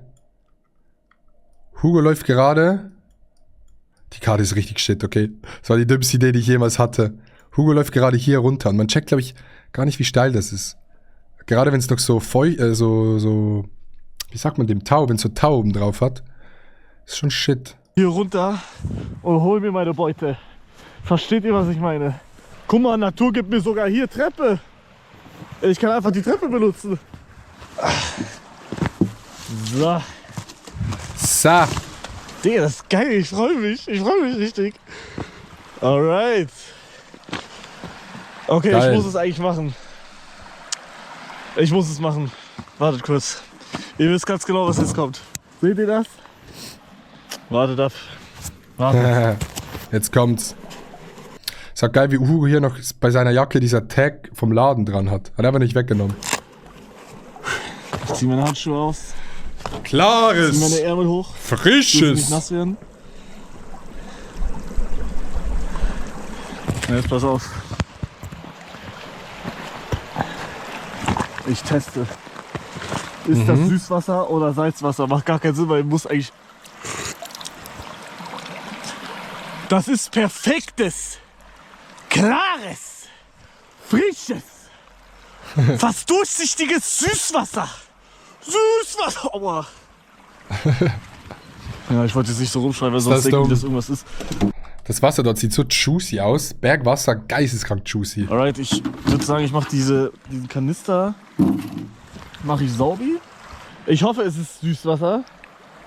Hugo läuft gerade. Die Karte ist richtig shit, okay? Das war die dümmste Idee, die ich jemals hatte. Hugo läuft gerade hier runter. Und man checkt, glaube ich, gar nicht, wie steil das ist. Gerade wenn es noch so feucht, wie sagt man dem, Tau, wenn es so Tau oben drauf hat. Ist schon shit. Hier runter und hol mir meine Beute. Versteht ihr, was ich meine? Guck mal, Natur gibt mir sogar hier Treppe. Ich kann einfach die Treppe benutzen. So. So. Digga, das ist geil. Ich freue mich. Ich freue mich richtig. Alright. Okay, geil. Ich muss es eigentlich machen. Ich muss es machen. Wartet kurz. Ihr wisst ganz genau, was jetzt kommt. Seht ihr das? Wartet ab. Wartet. Jetzt kommt's. Ist auch geil, wie Hugo hier noch bei seiner Jacke dieser Tag vom Laden dran hat. Hat er aber nicht weggenommen. Ich zieh meine Handschuhe aus. Klares. Zieh meine Ärmel hoch. Frisches. Nicht nass werden. Na, jetzt pass auf. Ich teste. Ist das Süßwasser oder Salzwasser? Macht gar keinen Sinn, weil ich muss eigentlich... Das ist perfektes, klares, frisches, fast durchsichtiges Süßwasser. Süßwasser! Aua. Ja, ich wollte jetzt nicht so rumschreien, weil sonst denken die, dass irgendwas ist. Das Wasser dort sieht so juicy aus. Bergwasser, geisteskrank juicy. Alright, ich würde sagen, ich mache diesen Kanister, mache ich saubi. Ich hoffe, es ist Süßwasser.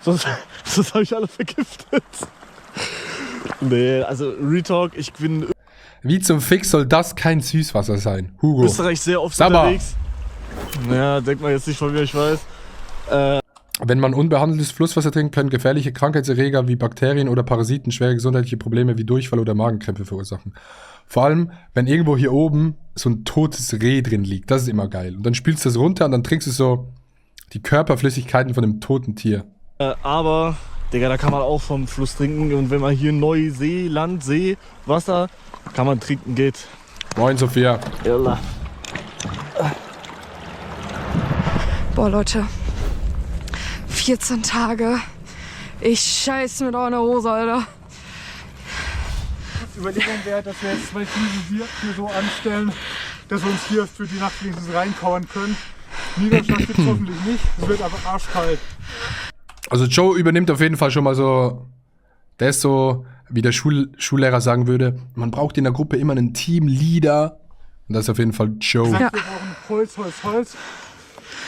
Sonst habe ich alle vergiftet. Nee, also Retalk, ich bin Wie zum Fix soll das kein Süßwasser sein? Hugo. in Österreich sehr oft Sag mal. unterwegs. Ja, denkt man jetzt nicht von mir, ich weiß. Wenn man unbehandeltes Flusswasser trinkt, können gefährliche Krankheitserreger wie Bakterien oder Parasiten schwere gesundheitliche Probleme wie Durchfall oder Magenkrämpfe verursachen. Vor allem, wenn irgendwo hier oben so ein totes Reh drin liegt. Das ist immer geil. Und dann spülst du das runter und dann trinkst du so die Körperflüssigkeiten von einem toten Tier. Aber, Digga, da kann man auch vom Fluss trinken. Und wenn man hier Neuseeland, See, Wasser, kann man trinken, geht. Moin, Sophia. Yalla. Boah, Leute. 14 Tage. Ich scheiß mit einer Hose, Alter. Überlegung wäre, dass wir jetzt 2 Füße hier so anstellen, dass wir uns hier für die Nacht wenigstens reinkauern können. Niederschlag gibt es hoffentlich nicht. Es wird aber arschkalt. Also Joe übernimmt auf jeden Fall schon mal so, der ist so, wie der Schullehrer sagen würde, man braucht in der Gruppe immer einen Teamleader. Und das ist auf jeden Fall Joe. Ja. Wir brauchen Holz, Holz, Holz.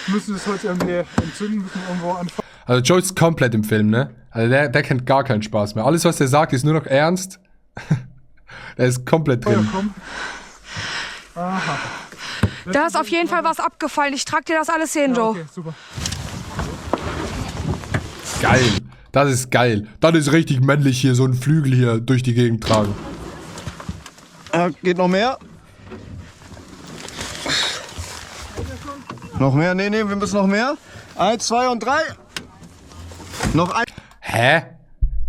Wir müssen das Holz irgendwie entzünden, müssen irgendwo anfangen. Also Joe ist komplett im Film, ne? Also der kennt gar keinen Spaß mehr. Alles, was der sagt, ist nur noch ernst. Der ist komplett drin. Aha. Da ist auf jeden Fall was abgefallen. Ich trag dir das alles hin, Joe. Okay, super. Geil. Das ist geil. Das ist richtig männlich hier, so ein Flügel hier durch die Gegend tragen. Geht noch mehr? Noch mehr? Nee, wir müssen noch mehr. 1, 2 und 3. Noch ein. Hä?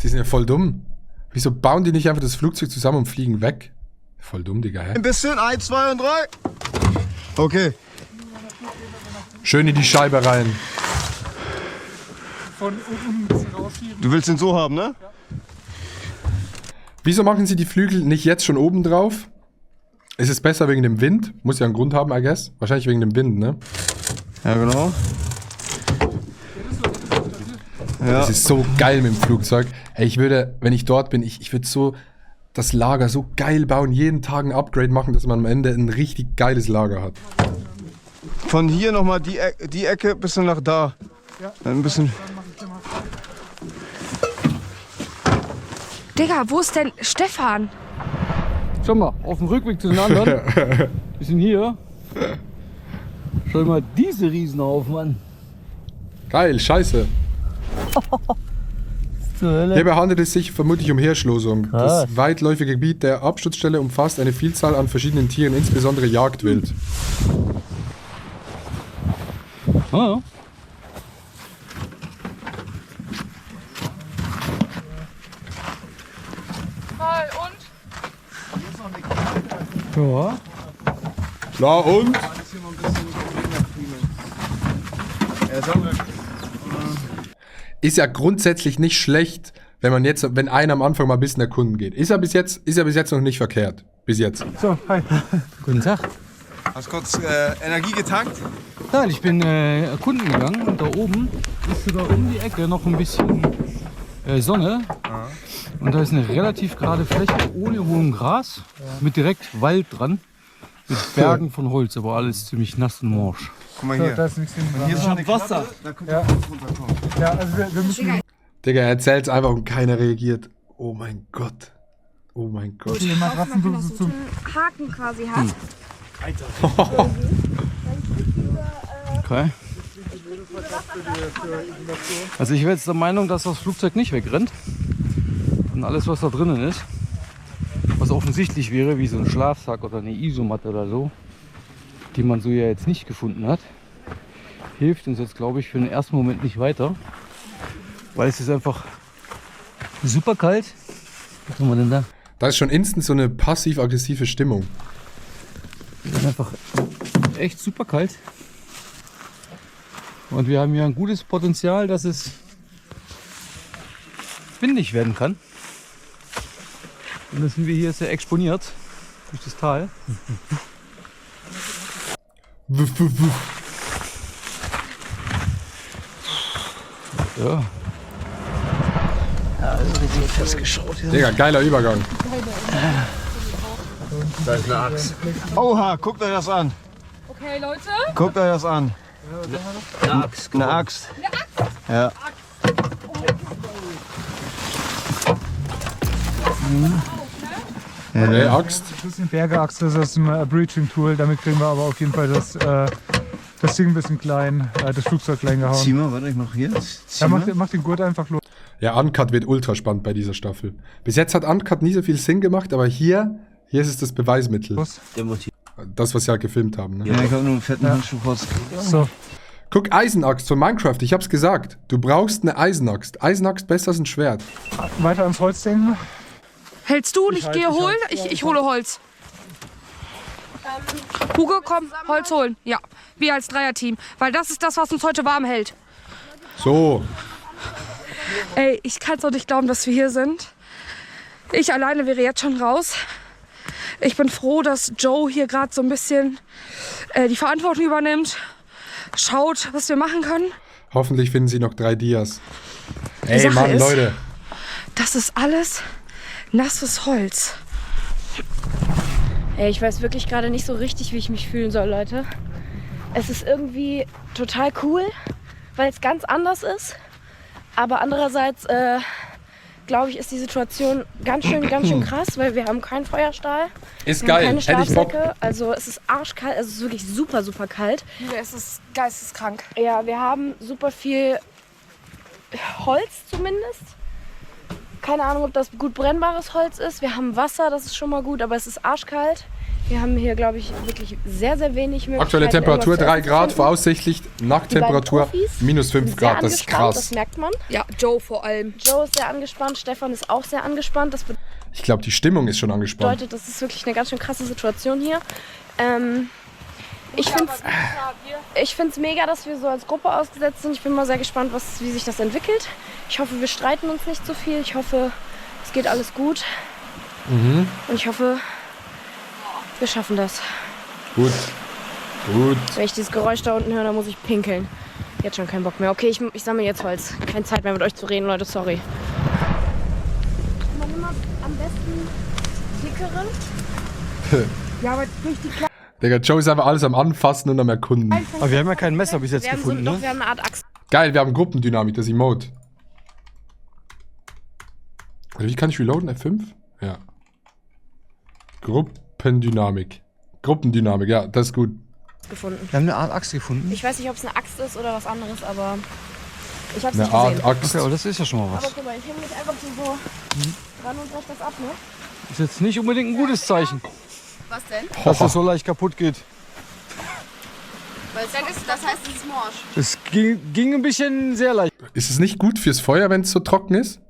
Die sind ja voll dumm. Wieso bauen die nicht einfach das Flugzeug zusammen und fliegen weg? Voll dumm, Digga, hä? Ein bisschen. 1, 2 und 3. Okay. Schön in die Scheibe rein. Von unten ein bisschen rausschieben. Du willst den so haben, ne? Wieso machen sie die Flügel nicht jetzt schon oben drauf? Ist es besser wegen dem Wind? Muss ja einen Grund haben, I guess. Wahrscheinlich wegen dem Wind, ne? Ja, genau. Ja. Das ist so geil mit dem Flugzeug. Ey, ich würde, wenn ich dort bin, ich würde so das Lager so geil bauen, jeden Tag ein Upgrade machen, dass man am Ende ein richtig geiles Lager hat. Von hier nochmal die Ecke bis nach da. Ja. Ein bisschen. Digga, wo ist denn Stefan? Schau mal, auf dem Rückweg zu den anderen. Wir sind hier. Schau mal diese Riesenhaufen an. Geil, scheiße. Zur Hölle. Hierbei handelt es sich vermutlich um Hirschlosung. Krass. Das weitläufige Gebiet der Absturzstelle umfasst eine Vielzahl an verschiedenen Tieren, insbesondere Jagdwild. Ah, ja. Na und? Ist ja grundsätzlich nicht schlecht, wenn einer am Anfang mal ein bisschen erkunden geht. Ist ja bis jetzt noch nicht verkehrt. Bis jetzt. So, hi. Guten Tag. Hast du kurz Energie getankt? Nein, ich bin erkunden gegangen und da oben ist sogar um die Ecke noch ein bisschen Sonne. Und da ist eine relativ gerade Fläche ohne hohem Gras, mit direkt Wald dran, mit Bergen von Holz, aber alles ziemlich nass und morsch. Guck mal So, hier. da ist nichts hinten Hier ist dran. schon Wasser. Da könnt ihr runterkommen. Ja, also wir müssen. Digga, er erzählt's einfach und keiner reagiert. Oh mein Gott. Oh mein Gott. Die Matratzendose zu. Haken quasi hat. Okay. Also ich wäre jetzt der Meinung, dass das Flugzeug nicht wegrennt. Und alles, was da drinnen ist, was offensichtlich wäre, wie so ein Schlafsack oder eine Isomatte oder so, die man so ja jetzt nicht gefunden hat, hilft uns jetzt, glaube ich, für den ersten Moment nicht weiter. Weil es ist einfach super kalt. Was haben wir denn da? Da ist schon instant so eine passiv-aggressive Stimmung. Es ist einfach echt super kalt. Und wir haben hier ein gutes Potenzial, dass es windig werden kann. Und dann sind wir hier sehr exponiert durch das Tal. Wuff, wuff, wuff. Ja. Ja, also richtig festgeschaut hier. Digga, geiler Übergang. Da ist eine Axt. Oha, guckt euch das an. Okay, Leute. Guckt euch das an. Eine Axt. Eine Axt. Ja. Okay, Axt. Das ist eine Bergeaxt, das ist ein Breaching-Tool. Damit kriegen wir aber auf jeden Fall das Ding ein bisschen klein, das Flugzeug klein gehauen. Zieh mal, warte, ich mach hier. Ja, mach den Gurt einfach los. Ja, Uncut wird ultra spannend bei dieser Staffel. Bis jetzt hat Uncut nie so viel Sinn gemacht, aber hier ist es das Beweismittel. Der Motiv. Das, was sie halt gefilmt haben. Ne? Ja, ich hab nur einen fetten Handschuh raus. So. Guck, Eisenaxt von Minecraft, ich hab's gesagt. Du brauchst eine Eisenaxt. Eisenaxt besser als ein Schwert. Weiter ans Holz denken. Hältst du und ich gehe holen? Ich hole Holz. Hugo, komm, Holz holen. Ja, wir als Dreierteam. Weil das ist das, was uns heute warm hält. So. Ey, ich kann's doch nicht glauben, dass wir hier sind. Ich alleine wäre jetzt schon raus. Ich bin froh, dass Joe hier gerade so ein bisschen die Verantwortung übernimmt. Schaut, was wir machen können. Hoffentlich finden sie noch 3 Dias. Die Ey, Sache Mann, ist, Leute. Das ist alles nasses Holz. Ey, ich weiß wirklich gerade nicht so richtig, wie ich mich fühlen soll, Leute. Es ist irgendwie total cool, weil es ganz anders ist. Aber andererseits, glaube ich, ist die Situation ganz schön krass, weil wir haben keinen Feuerstahl. Ist wir haben geil, keine hätte ich Bock. Schlafsäcke. Also es ist arschkalt, also es ist wirklich super, super kalt. Es ist geisteskrank. Ja, wir haben super viel Holz zumindest. Keine Ahnung, ob das gut brennbares Holz ist. Wir haben Wasser, das ist schon mal gut, aber es ist arschkalt. Wir haben hier, glaube ich, wirklich sehr, sehr wenig Möglichkeiten. Aktuelle Temperatur irgendwas zu 3 essen zu Grad, finden. voraussichtlich Nachttemperatur Die beiden Profis minus 5 sind sehr Grad. Das ist angespannt, krass. Das merkt man. Ja, Joe vor allem. Joe ist sehr angespannt, Stefan ist auch sehr angespannt. Das Ich glaube, die Stimmung ist schon angespannt. bedeutet, das ist wirklich eine ganz schön krasse Situation hier. Ich finde es mega, dass wir so als Gruppe ausgesetzt sind. Ich bin mal sehr gespannt, wie sich das entwickelt. Ich hoffe, wir streiten uns nicht so viel. Ich hoffe, es geht alles gut. Und ich hoffe, wir schaffen das. Gut. Gut. Wenn ich dieses Geräusch da unten höre, dann muss ich pinkeln. Jetzt schon keinen Bock mehr. Okay, ich sammle jetzt Holz. Keine Zeit mehr mit euch zu reden, Leute, sorry. Man immer am besten dickeren. Ja, aber durch die Kleine. Digga, Joe ist einfach alles am Anfassen und am Erkunden. Aber wir haben ja kein Messer bis jetzt gefunden, Doch, ne? wir haben eine Art Axt. Geil, wir haben Gruppendynamik, das Emote. Also wie kann ich reloaden? F5? Ja. Gruppendynamik. Gruppendynamik, ja, das ist gut. Gefunden. Wir haben eine Art Axt gefunden. Ich weiß nicht, ob es eine Axt ist oder was anderes, aber ich hab's Eine nicht Art gesehen. Axt. Okay, aber das ist ja schon mal was. Aber guck mal, ich hänge mich einfach so dran und brech das ab, ne? Ist jetzt nicht unbedingt ein gutes Zeichen, Was denn? dass es so leicht kaputt geht. Das heißt, es ist morsch. Es ging ein bisschen sehr leicht Ist es nicht gut fürs Feuer, wenn es so trocken ist?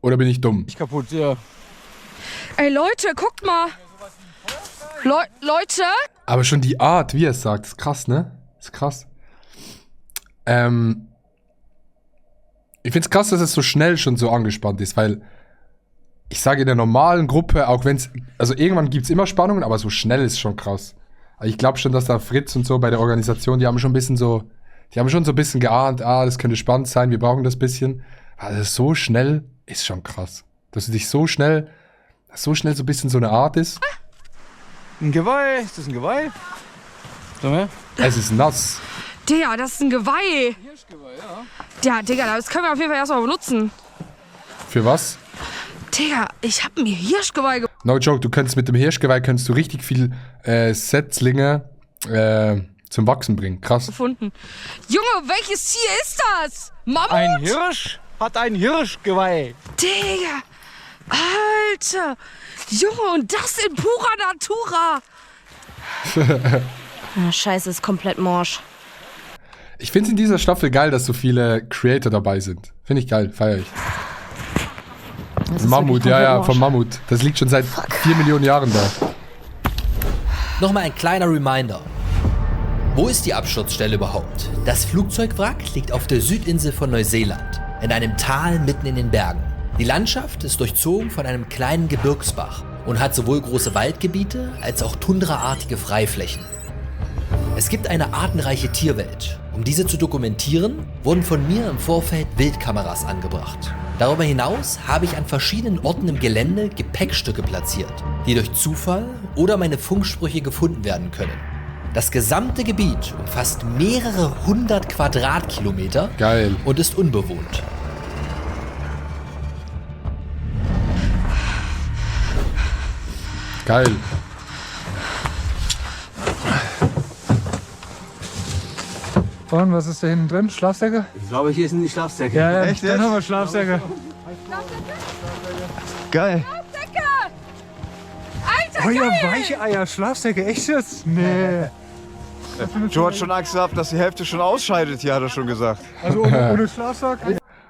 Oder bin ich dumm? kaputt, ja. Ey, Leute, guckt mal. Leute. Aber schon die Art, wie er es sagt, ist krass, ne? Ist krass. Ich find's krass, dass es so schnell schon so angespannt ist, weil ich sage in der normalen Gruppe, auch wenn es, also irgendwann gibt's immer Spannungen, aber so schnell ist schon krass. Also ich glaube schon, dass da Fritz und so bei der Organisation, die haben schon so ein bisschen geahnt, das könnte spannend sein, wir brauchen das bisschen. Also so schnell ist schon krass. Dass du dich so schnell so ein bisschen so eine Art ist. Ein Geweih, ist das ein Geweih? So, ne? Es ist nass. Digga, das ist ein Geweih. Hirschgeweih, ja. Ja, Digga, das können wir auf jeden Fall erstmal benutzen. Für was? Digga, ich hab mir Hirschgeweih No joke, du könntest mit dem Hirschgeweih du richtig viel Setzlinge zum Wachsen bringen. Krass. gefunden. Junge, welches Tier ist das? Mammut? Ein Hirsch hat ein Hirschgeweih. Digga. Alter. Junge, und das in purer Natura. Scheiße, ist komplett morsch. Ich finde es in dieser Staffel geil, dass so viele Creator dabei sind. Finde ich geil, feiere ich. Mammut, ja, vom Mammut. Das liegt schon seit 4 Millionen Jahren da. Nochmal ein kleiner Reminder. Wo ist die Absturzstelle überhaupt? Das Flugzeugwrack liegt auf der Südinsel von Neuseeland, in einem Tal mitten in den Bergen. Die Landschaft ist durchzogen von einem kleinen Gebirgsbach und hat sowohl große Waldgebiete als auch tundraartige Freiflächen. Es gibt eine artenreiche Tierwelt. Um diese zu dokumentieren, wurden von mir im Vorfeld Wildkameras angebracht. Darüber hinaus habe ich an verschiedenen Orten im Gelände Gepäckstücke platziert, die durch Zufall oder meine Funksprüche gefunden werden können. Das gesamte Gebiet umfasst mehrere 100 Quadratkilometer Geil. und ist unbewohnt. Geil. Und was ist da hinten drin? Schlafsäcke? Ich glaube, hier sind die Schlafsäcke. Ja, Echt dann jetzt? haben wir Schlafsäcke. Geil. Oh ja, Weicheier, Schlafsäcke, echt jetzt? Nee. Joe hat schon Angst gehabt, dass die Hälfte schon ausscheidet, hier hat er schon gesagt. Also ohne Schlafsack?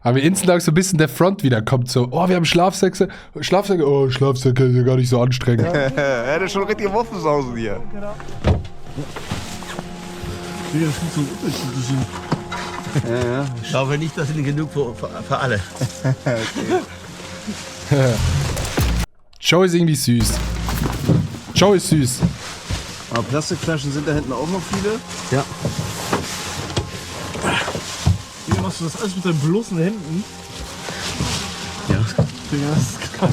Aber instant auch so ein bisschen der Front wieder kommt so, oh, wir haben Schlafsäcke, oh, Schlafsäcke ist ja gar nicht so anstrengend. Er hätte schon richtige Muffensausen hier. Das sind so unterschiedliche. Ja. Ich glaube nicht, das sind genug für alle. Joe ist irgendwie süß. Joe ist süß. Aber Plastikflaschen sind da hinten auch noch viele. Ja. Wie machst du das alles mit deinen bloßen Händen? Ja. Digga, das ist krank.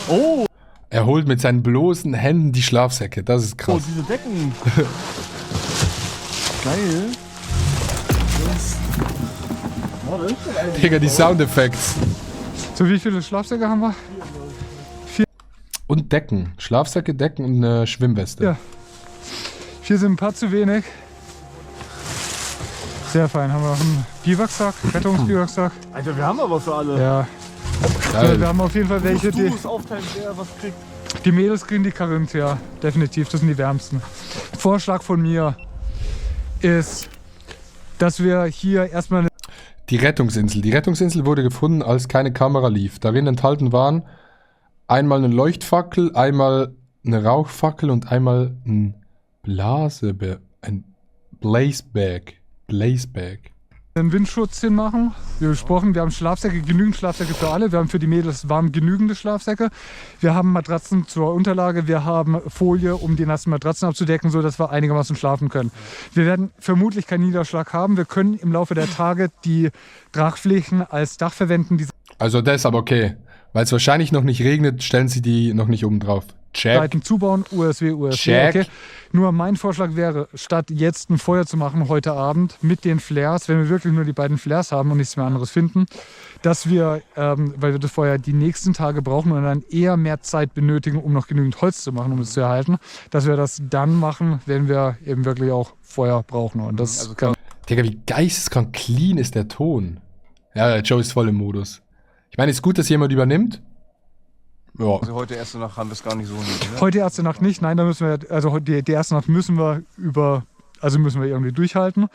Oh! Er holt mit seinen bloßen Händen die Schlafsäcke, das ist Oh, krass. diese Decken. Geil. Warte. Digga, die Soundeffekte. So, wie viele Schlafsäcke haben wir? Und Decken. Schlafsäcke, Decken und eine Schwimmweste. Ja. 4 sind ein paar zu wenig. Sehr fein. Haben wir noch einen Biwaksack, Rettungsbiwaksack. Alter, wir haben aber für alle. Ja. Geil. So, wir haben auf jeden Fall welche, Du die, musst aufteilen, wer was kriegt. die Mädels kriegen die Carinthia. Definitiv, das sind die wärmsten. Vorschlag von mir ist, dass wir hier erstmal Die Rettungsinsel. Die Rettungsinsel wurde gefunden, als keine Kamera lief. Darin enthalten waren einmal eine Leuchtfackel, einmal eine Rauchfackel und einmal ein ein Blazebag. einen Windschutz hinmachen. Wie besprochen, wir haben Schlafsäcke, genügend Schlafsäcke für alle. Wir haben für die Mädels warm genügende Schlafsäcke. Wir haben Matratzen zur Unterlage. Wir haben Folie, um die nassen Matratzen abzudecken, sodass wir einigermaßen schlafen können. Wir werden vermutlich keinen Niederschlag haben. Wir können im Laufe der Tage die Tragflächen als Dach verwenden. Die Also das ist aber okay. Weil es wahrscheinlich noch nicht regnet, stellen sie die noch nicht oben drauf. Check. Seiten zubauen, USW. Check. Okay. Nur mein Vorschlag wäre, statt jetzt ein Feuer zu machen heute Abend mit den Flares, wenn wir wirklich nur die beiden Flares haben und nichts mehr anderes finden, dass wir, weil wir das Feuer die nächsten Tage brauchen und dann eher mehr Zeit benötigen, um noch genügend Holz zu machen, um es zu erhalten, dass wir das dann machen, wenn wir eben wirklich auch Feuer brauchen. Und das Also kann Digga, wie geisteskrank clean ist der Ton. Ja, Joe ist voll im Modus. Ich meine, es ist gut, dass jemand übernimmt. Ja. Also heute erste Nacht haben wir es gar nicht so hin, ne? Heute erste Nacht nicht, nein, da müssen wir, also die erste Nacht müssen wir müssen wir irgendwie durchhalten.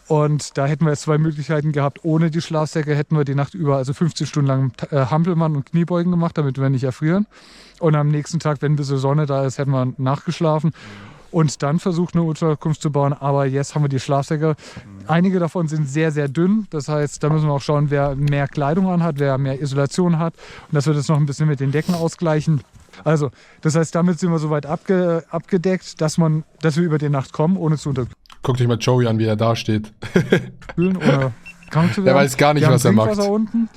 Und da hätten wir jetzt 2 Möglichkeiten gehabt. Ohne die Schlafsäcke hätten wir die Nacht über, also 50 Stunden lang Hampelmann und Kniebeugen gemacht, damit wir nicht erfrieren. Und am nächsten Tag, wenn ein bisschen Sonne da ist, hätten wir nachgeschlafen und dann versucht, eine Unterkunft zu bauen. Aber jetzt haben wir die Schlafsäcke. Einige davon sind sehr, sehr dünn. Das heißt, da müssen wir auch schauen, wer mehr Kleidung anhat, wer mehr Isolation hat. Und dass wir das noch ein bisschen mit den Decken ausgleichen. Also, das heißt, damit sind wir soweit abgedeckt, dass wir über die Nacht kommen, ohne zu unterkühlen. Guck dich mal Joey an, wie er da steht. Ohne krank zu werden. Der weiß gar nicht, wir was haben er macht. Trinkwasser unten.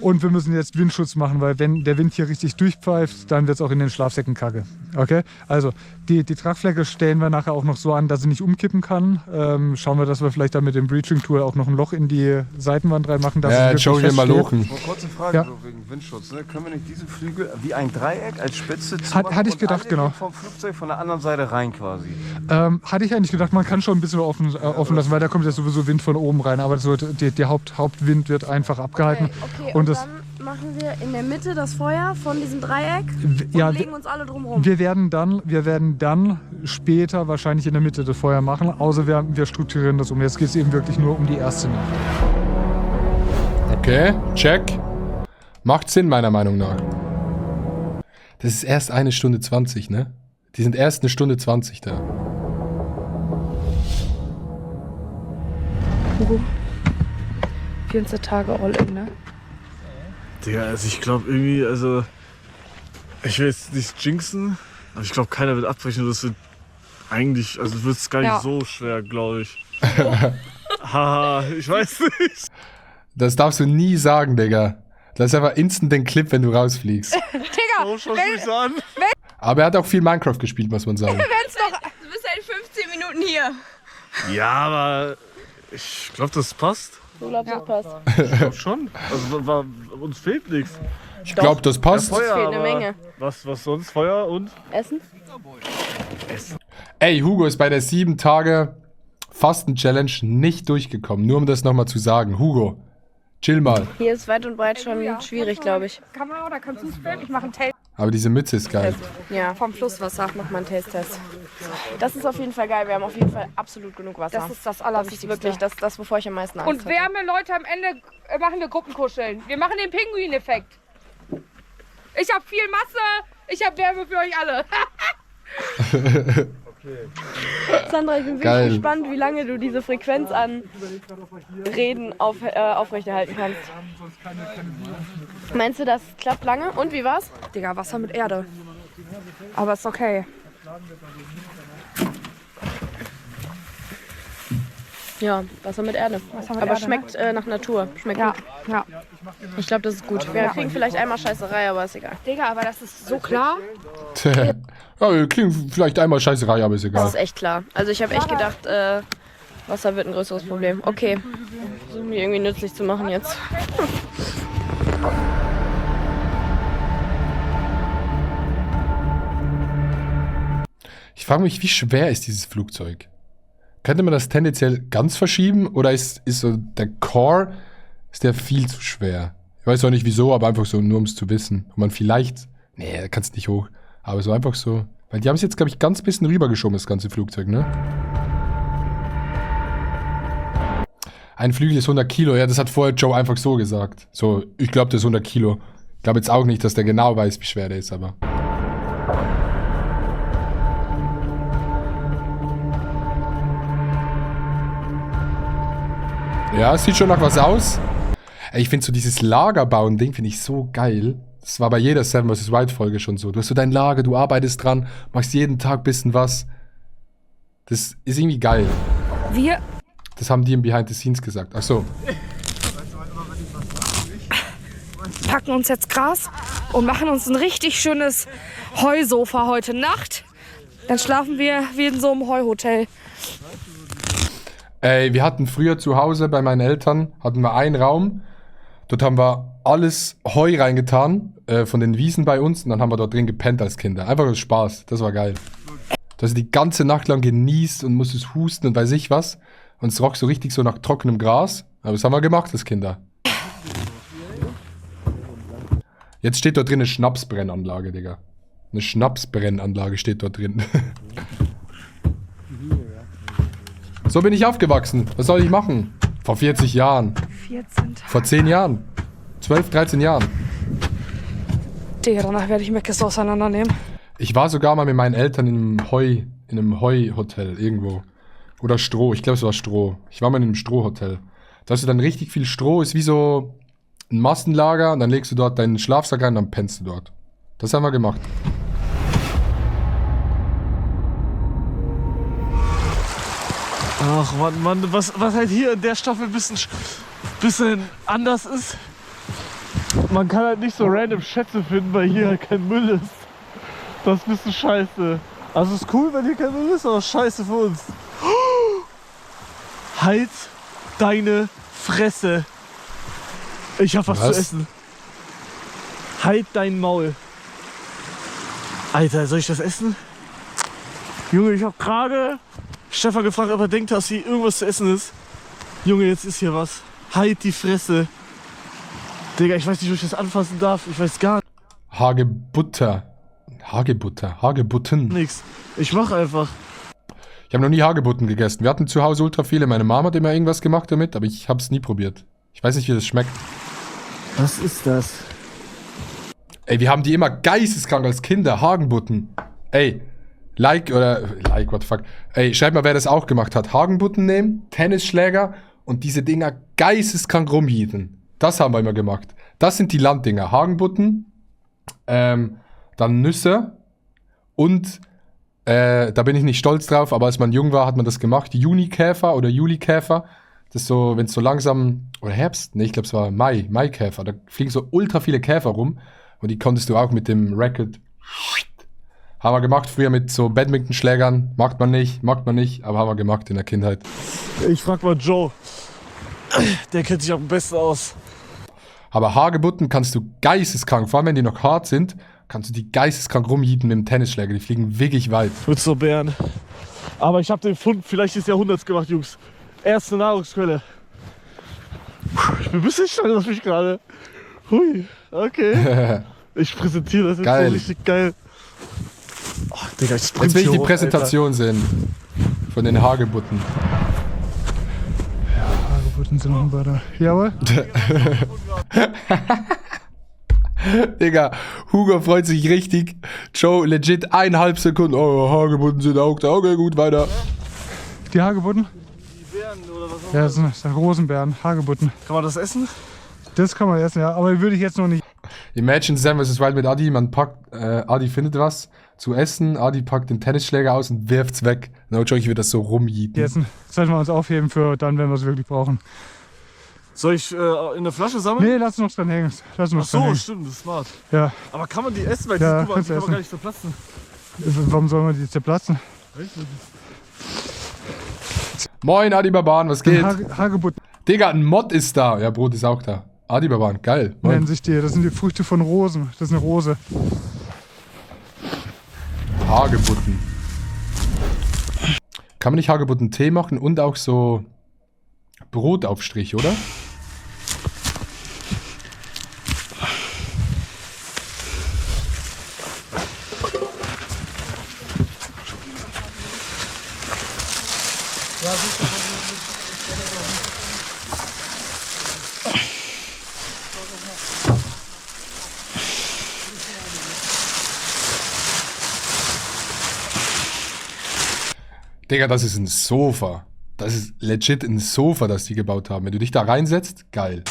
Und wir müssen jetzt Windschutz machen, weil wenn der Wind hier richtig durchpfeift, dann wird es auch in den Schlafsäcken kacke. Okay? Also die Tragfläche stellen wir nachher auch noch so an, dass sie nicht umkippen kann. Schauen wir, dass wir vielleicht dann mit dem Breaching Tool auch noch ein Loch in die Seitenwand reinmachen. Dass es Joey wirklich mal fest lochen. Nur kurze Frage, Ja. so wegen Windschutz. Ne? Können wir nicht diese Flügel wie ein Dreieck als Spitze Hatte ich und gedacht, alle genau. vom Flugzeug von der anderen Seite rein quasi? Hatte ich eigentlich gedacht, man kann schon ein bisschen offen lassen, weil da kommt ja sowieso Wind von oben rein. Aber das wird, der Hauptwind wird einfach abgehalten. Okay, Und und das- dann machen wir in der Mitte das Feuer von diesem Dreieck Ja, und legen uns alle drum rum. Wir werden dann später wahrscheinlich in der Mitte das Feuer machen, außer wir strukturieren das um. Jetzt geht es eben wirklich nur um die erste Nacht. Okay, check. Macht Sinn, meiner Meinung nach. Das ist erst 1 Stunde 20, ne? Die sind erst 1 Stunde 20 da. Uhu. 14 Tage All-In, ne? Digga, also ich glaube irgendwie, also ich will jetzt nicht jinxen, aber ich glaube keiner wird abbrechen. Das wird eigentlich, also wird es gar nicht Ja. so schwer, glaube ich. Haha, ich weiß nicht. Das darfst du nie sagen, Digga. Das ist einfach instant den Clip, wenn du rausfliegst. Digga, Warum schaust du mich so an? Aber er hat auch viel Minecraft gespielt, muss man sagen. wenn's noch... Du bist seit 15 Minuten Minuten hier. Ja, aber ich glaube, das passt. Du glaubst, das passt? Ich glaube schon. Also uns fehlt nichts. Ich glaube, das passt. Es fehlt eine Menge. Was sonst? Feuer und? Essen? Ey, Hugo ist bei der 7 Tage Fasten-Challenge nicht durchgekommen. Nur um das nochmal zu sagen. Hugo, chill mal. Hier ist weit und breit schon schwierig, glaube ich. Kamera, da kannst du es filmen. Ich mache einen Taste Aber diese Mütze ist geil. Ja, vom Flusswasser. mach mal einen Taste-Test. Das ist auf jeden Fall geil. Wir haben auf jeden Fall absolut genug Wasser. Das ist das Das ist Allerwichtigste. wirklich das, wovor ich am meisten Angst Und hatte. wärme, Leute, am Ende machen wir Gruppenkuscheln. Wir machen den Pinguin-Effekt. Ich habe viel Masse, ich habe Wärme für euch alle. Sandra, ich bin wirklich gespannt, wie lange du diese Frequenz an Reden aufrechterhalten kannst. Meinst du, das klappt lange? Und wie war's? Digga, Wasser mit Erde. Aber ist okay. Ja, Wasser mit Erde. Aber Erde, schmeckt nach Natur. Schmeckt gut. Ja. Ich glaube, das ist gut. Wir kriegen vielleicht einmal Scheißerei, aber ist egal. Digga, aber das ist so klar. Ja, klingt vielleicht einmal Scheißerei, aber ist Das egal. ist echt klar. Also ich habe echt gedacht, Wasser wird ein größeres Problem. Okay, versuchen wir irgendwie nützlich zu machen jetzt. Ich frage mich, wie schwer ist dieses Flugzeug? Könnte man das tendenziell ganz verschieben oder ist so der Core, ist der viel zu schwer? Ich weiß auch nicht wieso, aber einfach so, nur um es zu wissen. Und man vielleicht, nee, da kannst nicht hoch, aber so einfach so, weil die haben es jetzt, glaube ich, ganz bisschen rübergeschoben, das ganze Flugzeug, ne? Ein Flügel ist 100 Kilo, ja, das hat vorher Joe einfach so gesagt. So, ich glaube, das ist 100 Kilo. Ich glaube jetzt auch nicht, dass der genau weiß, wie schwer der ist, aber... Ja, es sieht schon nach was aus. Ey, ich finde so dieses Lagerbauen-Ding finde ich so geil. Das war bei jeder Seven vs. Wild Folge schon so. Du hast so dein Lager, du arbeitest dran, machst jeden Tag ein bisschen was. Das ist irgendwie geil. Wir Das haben die im Behind the Scenes gesagt. Ach so. packen uns jetzt Gras und machen uns ein richtig schönes Heusofa heute Nacht. Dann schlafen wir wie in so einem Heuhotel. Ey, wir hatten früher zu Hause bei meinen Eltern, hatten wir einen Raum. Dort haben wir alles Heu reingetan, von den Wiesen bei uns. Und dann haben wir dort drin gepennt als Kinder. Einfach aus Spaß. Das war geil. Du hast die ganze Nacht lang genießt und musstest husten und weiß ich was. Und es roch so richtig so nach trockenem Gras. Aber das haben wir gemacht als Kinder. Jetzt steht dort drin eine Schnapsbrennanlage, Digga. Eine Schnapsbrennanlage steht dort drin. So bin ich aufgewachsen. Was soll ich machen? Vor 40 Jahren. 14. Vor 10 Jahren. 12, 13 Jahren. Digga, danach werde ich Meckes auseinandernehmen. Ich war sogar mal mit meinen Eltern in einem Heuhotel irgendwo. Oder Stroh. Ich glaube, es war Stroh. Ich war mal in einem Strohhotel. Da hast du dann richtig viel Stroh. Ist wie so ein Massenlager. Und dann legst du dort deinen Schlafsack rein und dann pennst du dort. Das haben wir gemacht. Ach Mann, was halt hier in der Staffel ein bisschen anders ist. Man kann halt nicht so random Schätze finden, weil hier halt kein Müll ist. Das ist ein bisschen scheiße. Also es ist cool, wenn hier kein Müll ist, aber scheiße für uns. Halt deine Fresse. Ich hab was zu essen. Halt dein Maul. Alter, soll ich das essen? Junge, ich hab gerade Stefan gefragt, ob er denkt, dass hier irgendwas zu essen ist. Junge, jetzt ist hier was. Halt die Fresse. Digga, ich weiß nicht, ob ich das anfassen darf. Ich weiß gar Hagebutter. Hagebutten. nichts. Ich mach einfach. Ich habe noch nie Hagebutten gegessen. Wir hatten zu Hause ultra viele. Meine Mama hat immer irgendwas gemacht damit, aber ich habe es nie probiert. Ich weiß nicht, wie das schmeckt. Was ist das? Ey, wir haben die immer geisteskrank als Kinder. Hagenbutten. Ey, what the fuck. Ey, schreib mal, wer das auch gemacht hat. Hagenbutten nehmen, Tennisschläger und diese Dinger geisteskrank rumhieten. Das haben wir immer gemacht. Das sind die Landdinger. Hagenbutten, dann Nüsse und da bin ich nicht stolz drauf, aber als man jung war, hat man das gemacht. Junikäfer oder Julikäfer. Das ist so, wenn es so langsam, oder Herbst, ne, ich glaube es war Maikäfer. Da fliegen so ultra viele Käfer rum und die konntest du auch mit dem Racket Haben wir gemacht früher mit so Badmintonschlägern. Macht man nicht, aber haben wir gemacht in der Kindheit. Ich frag mal Joe. Der kennt sich am besten aus. Aber Hagebutten kannst du geisteskrank, vor allem wenn die noch hart sind, kannst du die geisteskrank rumjieten mit dem Tennisschläger. Die fliegen wirklich weit. Mit so Bären. Aber ich habe den Fund vielleicht des Jahrhunderts gemacht, Jungs. Erste Nahrungsquelle. Ich bin ein bisschen stolz auf mich gerade. Hui, okay. Ich präsentiere das jetzt geil. so richtig geil. Oh, Digga, jetzt will ich die Präsentation sehen. Von den Hagebutten. Ja, Hagebutten sind noch ein weiter. Jawohl. Digga, Hugo freut sich richtig. Joe legit 1,5 Sekunden. Oh, Hagebutten sind auch da. Okay, gut, weiter. Die Hagebutten? Die Bären oder was auch Ja, das sind Rosenbeeren, Hagebutten. Kann man das essen? Das kann man essen, ja. Aber würde ich jetzt noch nicht. Imagine Sam vs. Wild mit Adi. Man packt, Adi findet was zu essen. Adi packt den Tennisschläger aus und wirft's weg. No joke, ich würde das so rumjieten. Essen. Das sollten wir uns aufheben für dann, wenn wir es wirklich brauchen. Soll ich in der Flasche sammeln? Nee, lass uns noch dran hängen. Lass uns Ach noch dran so, hängen. stimmt, das ist smart. Ja. Aber kann man die essen? Weil Ja, die, guck mal, die kannst du kann man essen. gar nicht verplatzen. Warum soll man die zerplatzen? Moin, Adi Baban, was geht? Hagebutten Digga, ein Mod ist da. Ja, Brot ist auch da. Adi Baban, geil. Moin. nennen sich die. Das sind die Früchte von Rosen. Das ist eine Rose. Hagebutten. Kann man nicht Hagebutten-Tee machen und auch so Brotaufstrich, oder? Digga, das ist ein Sofa. Das ist legit ein Sofa, das die gebaut haben. Wenn du dich da reinsetzt, geil.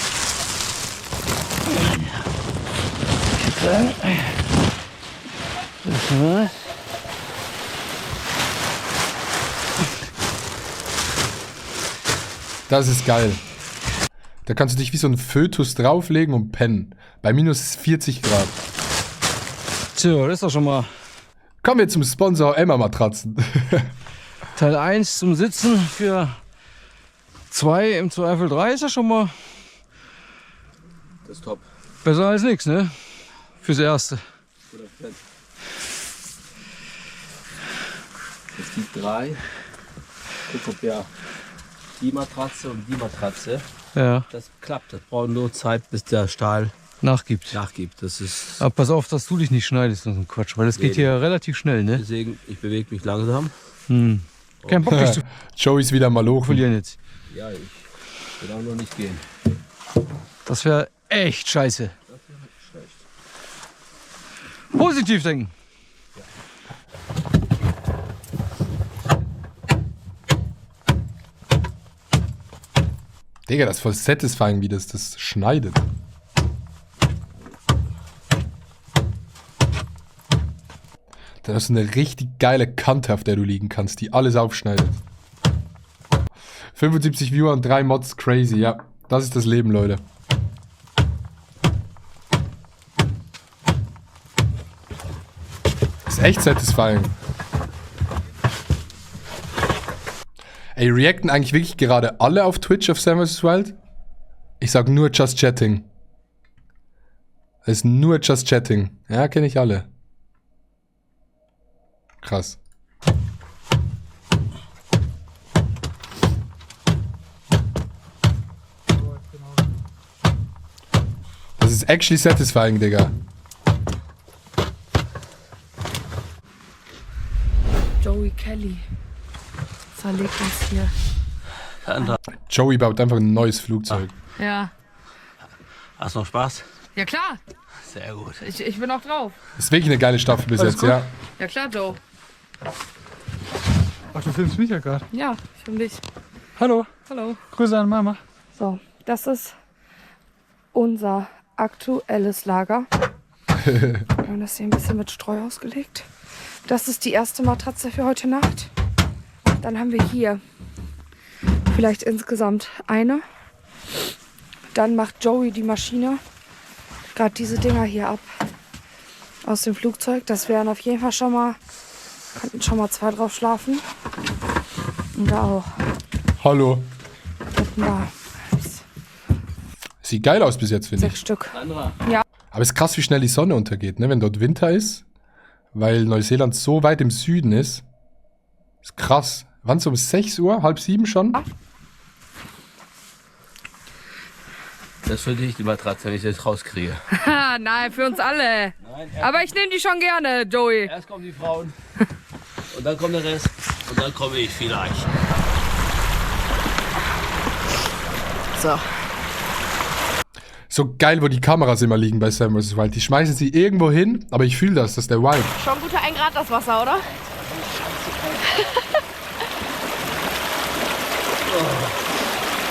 Das ist geil. Da kannst du dich wie so ein Fötus drauflegen und pennen. Bei minus 40 Grad. Tja, das ist doch schon mal Kommen wir zum Sponsor Emma Matratzen. Teil 1 zum Sitzen für 2, im Zweifel 3 ist ja schon mal Das ist top. besser als nichts, ne? Fürs Erste. Es gibt 3. Guck, ob ja die Matratze und die Matratze. Ja, Das klappt. Das braucht nur Zeit, bis der Stahl nachgibt. nachgibt. Das ist Aber pass auf, dass du dich nicht schneidest, das ist ein Quatsch, weil das geht hier relativ schnell, ne? deswegen, ich bewege mich langsam. Kein Bock, dich zu Joey ist wieder mal hoch. verlieren jetzt. Ja, ich will auch noch nicht gehen. Das wäre echt scheiße. Positiv denken. Digga, das ist voll satisfying, wie das schneidet. Da hast du eine richtig geile Kante, auf der du liegen kannst, die alles aufschneidet. 75 Viewer und 3 Mods, crazy, ja. Das ist das Leben, Leute. Ist echt satisfying. Ey, reacten eigentlich wirklich gerade alle auf Twitch auf Sam vs. Wild? Ich sag nur Just Chatting. Es ist nur Just Chatting. Ja, kenne ich alle. Krass. Das ist actually satisfying, Digga. Joey Kelly zerlegt uns hier. Joey baut einfach ein neues Flugzeug. Ja. Hast du noch Spaß? Ja klar, Sehr gut. ich bin auch drauf. Ist wirklich eine geile Staffel bis jetzt, ja. Ja klar, Joe. Ach, du filmst mich ja gerade. Ja, für dich. Hallo. Hallo. Grüße an Mama. So, das ist unser aktuelles Lager. Wir haben das hier ein bisschen mit Streu ausgelegt. Das ist die erste Matratze für heute Nacht. Dann haben wir hier vielleicht insgesamt eine. Dann macht Joey die Maschine gerade diese Dinger hier ab. aus dem Flugzeug. Das wären auf jeden Fall schon mal, könnten schon mal 2 drauf schlafen. Und da auch. Hallo. Da Sieht geil aus bis jetzt, finde 6 ich. Stück. Sandra. Ja. Aber es ist krass, wie schnell die Sonne untergeht, ne? Wenn dort Winter ist. Weil Neuseeland so weit im Süden ist. Ist krass. Wann so um 6 Uhr? Halb 7 schon? Das ist für dich die Matratze, wenn ich das rauskriege. Nein, für uns alle. Nein, Aber ich nehme die schon gerne, Joey. erst kommen die Frauen. Und dann kommt der Rest. Und dann komme ich vielleicht. So. So geil, wo die Kameras immer liegen bei Sam vs. Wild. Die schmeißen sie irgendwo hin, aber ich fühle das ist der Wild. Schon gute 1 Grad das Wasser, oder?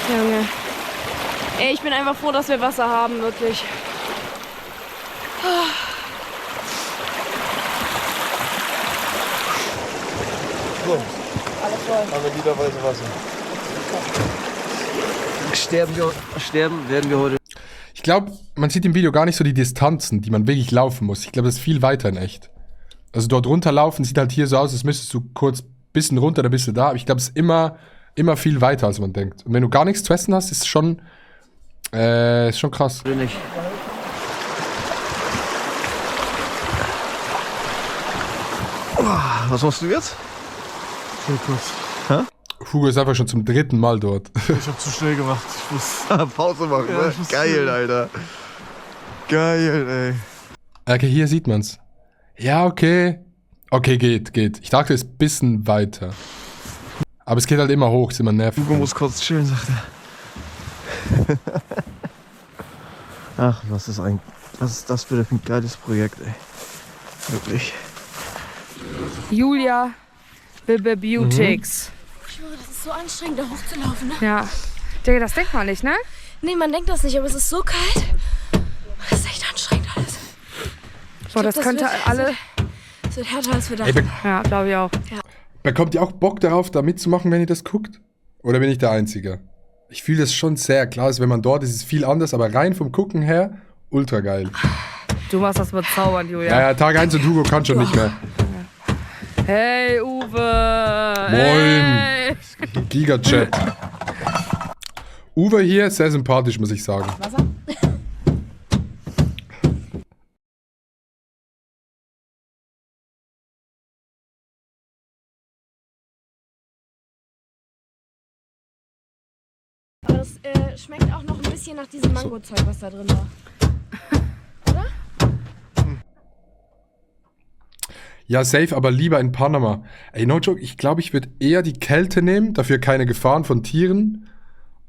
Junge. Ey, ich bin einfach froh, dass wir Wasser haben, wirklich. So, haben wir wieder weiße Wasser. Sterben werden wir heute. Ich glaube, man sieht im Video gar nicht so die Distanzen, die man wirklich laufen muss. Ich glaube, das ist viel weiter in echt. Also dort runterlaufen sieht halt hier so aus, als müsstest du kurz ein bisschen runter, dann bist du da. Aber ich glaube, es ist immer viel weiter, als man denkt. Und wenn du gar nichts zu essen hast, ist schon krass. Nicht. Was machst du jetzt? Sehr kurz. Hugo ist einfach schon zum 3. Mal dort. Ich habe zu schnell gemacht. Ich muss Pause machen, Ja, ne? ich muss Geil, fühlen. Alter. Geil, ey. Okay, hier sieht man's. Ja, okay. Okay, geht. Ich dachte, es ist ein bisschen weiter. Aber es geht halt immer hoch, ist immer nervig. Hugo muss kurz chillen, sagt er. Ach, was ist das für ein geiles Projekt, ey. Wirklich. Julia Beautics. Das ist so anstrengend, da hochzulaufen, ne? Ja. Digga, das denkt man nicht, ne? Nee, man denkt das nicht, aber es ist so kalt. Das ist echt anstrengend alles. Boah, das könnte alle. Es wird härter als wir Ey, dachten. Ja, glaube ich auch. bekommt ihr auch Bock darauf, da mitzumachen, wenn ihr das guckt? Oder bin ich der Einzige? Ich fühle das schon sehr. Klar ist, wenn man dort ist, ist es viel anders, aber rein vom Gucken her, ultra geil. Du machst das bezaubernd, Julia. Ja, Tag 1 und Hugo kann schon nicht mehr. Hey, Uwe. Moin. Hey. Gigachat. Uwe hier, sehr sympathisch, muss ich sagen. Wasser? Aber das schmeckt auch noch ein bisschen nach diesem Mango-Zeug, was da drin war. Ja, safe, aber lieber in Panama. Ey, no joke, ich glaube, ich würde eher die Kälte nehmen, dafür keine Gefahren von Tieren,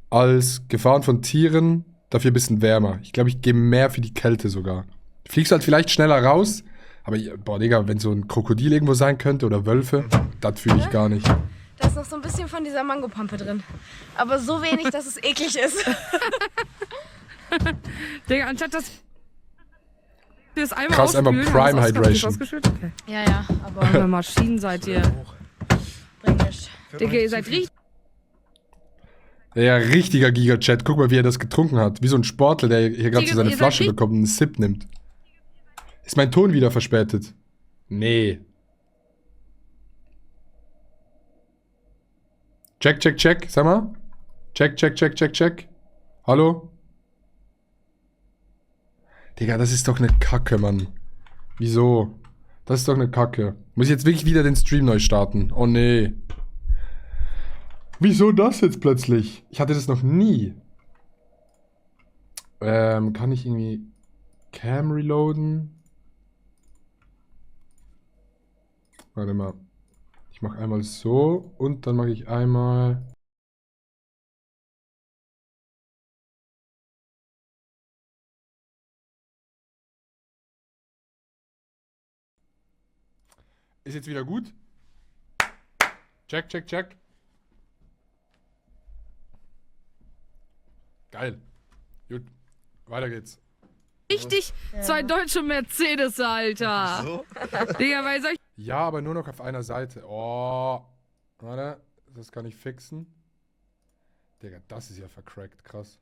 als Gefahren von Tieren, dafür ein bisschen wärmer. Ich glaube, ich gehe mehr für die Kälte sogar. Fliegst halt vielleicht schneller raus, aber boah, Digga, wenn so ein Krokodil irgendwo sein könnte oder Wölfe, das fühle ich gar nicht. Da ist noch so ein bisschen von dieser Mangopampe drin. Aber so wenig, dass es eklig ist. Digga, anstatt dass wir das einmal Krass, einfach ausspülen, Prime haben wir es Hydration. ausgespült? Okay. Ja, aber Für Maschinen seid ihr. bringt nichts. Digga, ihr seid richtig. Ja, richtiger Gigachat. Guck mal, wie er das getrunken hat. Wie so ein Sportler, der hier gerade so seine ihr seid Flasche richtig- bekommt und einen Sip nimmt. Ist mein Ton wieder verspätet? Nee. Check. Sag mal. Check. Hallo? Digga, das ist doch eine Kacke, Mann. Wieso? Das ist doch eine Kacke. Muss ich jetzt wirklich wieder den Stream neu starten? Oh nee. Wieso das jetzt plötzlich? Ich hatte das noch nie. Kann ich irgendwie Cam reloaden? Warte mal. Ich mache einmal so und dann mache ich einmal... Ist jetzt wieder gut? Check. Geil. Gut. Weiter geht's. Richtig 2 deutsche Mercedes, Alter. So? Digga, weil solch. Ja, aber nur noch auf einer Seite. Oh. Warte. Das kann ich fixen. Digga, das ist ja vercrackt. Krass.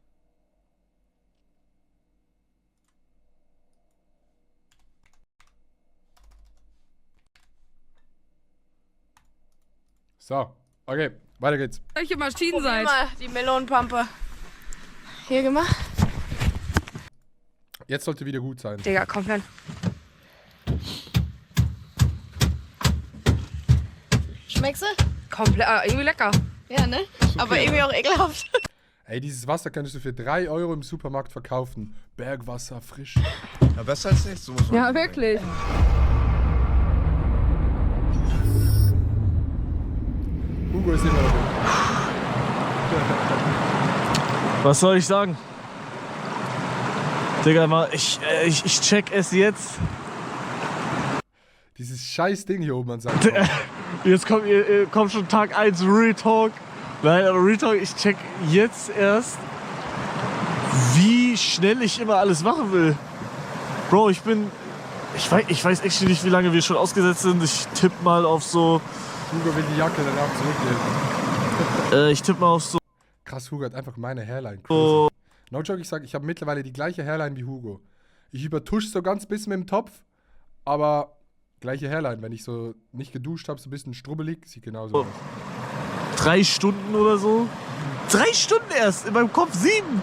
So, okay, weiter geht's. Welche Maschinen seid? Mal die Melonenpampe. Hier gemacht. Jetzt sollte wieder gut sein. Digga, komplett. Schmeckst du? Komplett, irgendwie lecker. Ja, ne? Aber irgendwie auch ekelhaft. Ey, dieses Wasser könntest du für 3 Euro im Supermarkt verkaufen. Bergwasser, frisch. Ja, besser als nichts. So muss man Ja, wirklich. Hugo ist immer noch. Was soll ich sagen? Digga, mal, ich check es jetzt. Dieses scheiß Ding hier oben an seinem Kopf. Jetzt kommt schon Tag 1 Real Talk. Nein, aber Real Talk, ich check jetzt erst, wie schnell ich immer alles machen will. Bro, ich weiß echt nicht, wie lange wir schon ausgesetzt sind. Ich tippe mal auf so... Hugo will die Jacke danach zurückgeben. Ich tippe mal auf so... Krass, Hugo hat einfach meine Hairline. Crazy. No joke, ich sag, ich habe mittlerweile die gleiche Hairline wie Hugo. Ich übertusche so ganz bisschen mit dem Topf, aber gleiche Hairline. Wenn ich so nicht geduscht habe, so ein bisschen strubbelig, sieht genauso aus. 3 Stunden oder so. 3 Stunden erst, in meinem Kopf 7.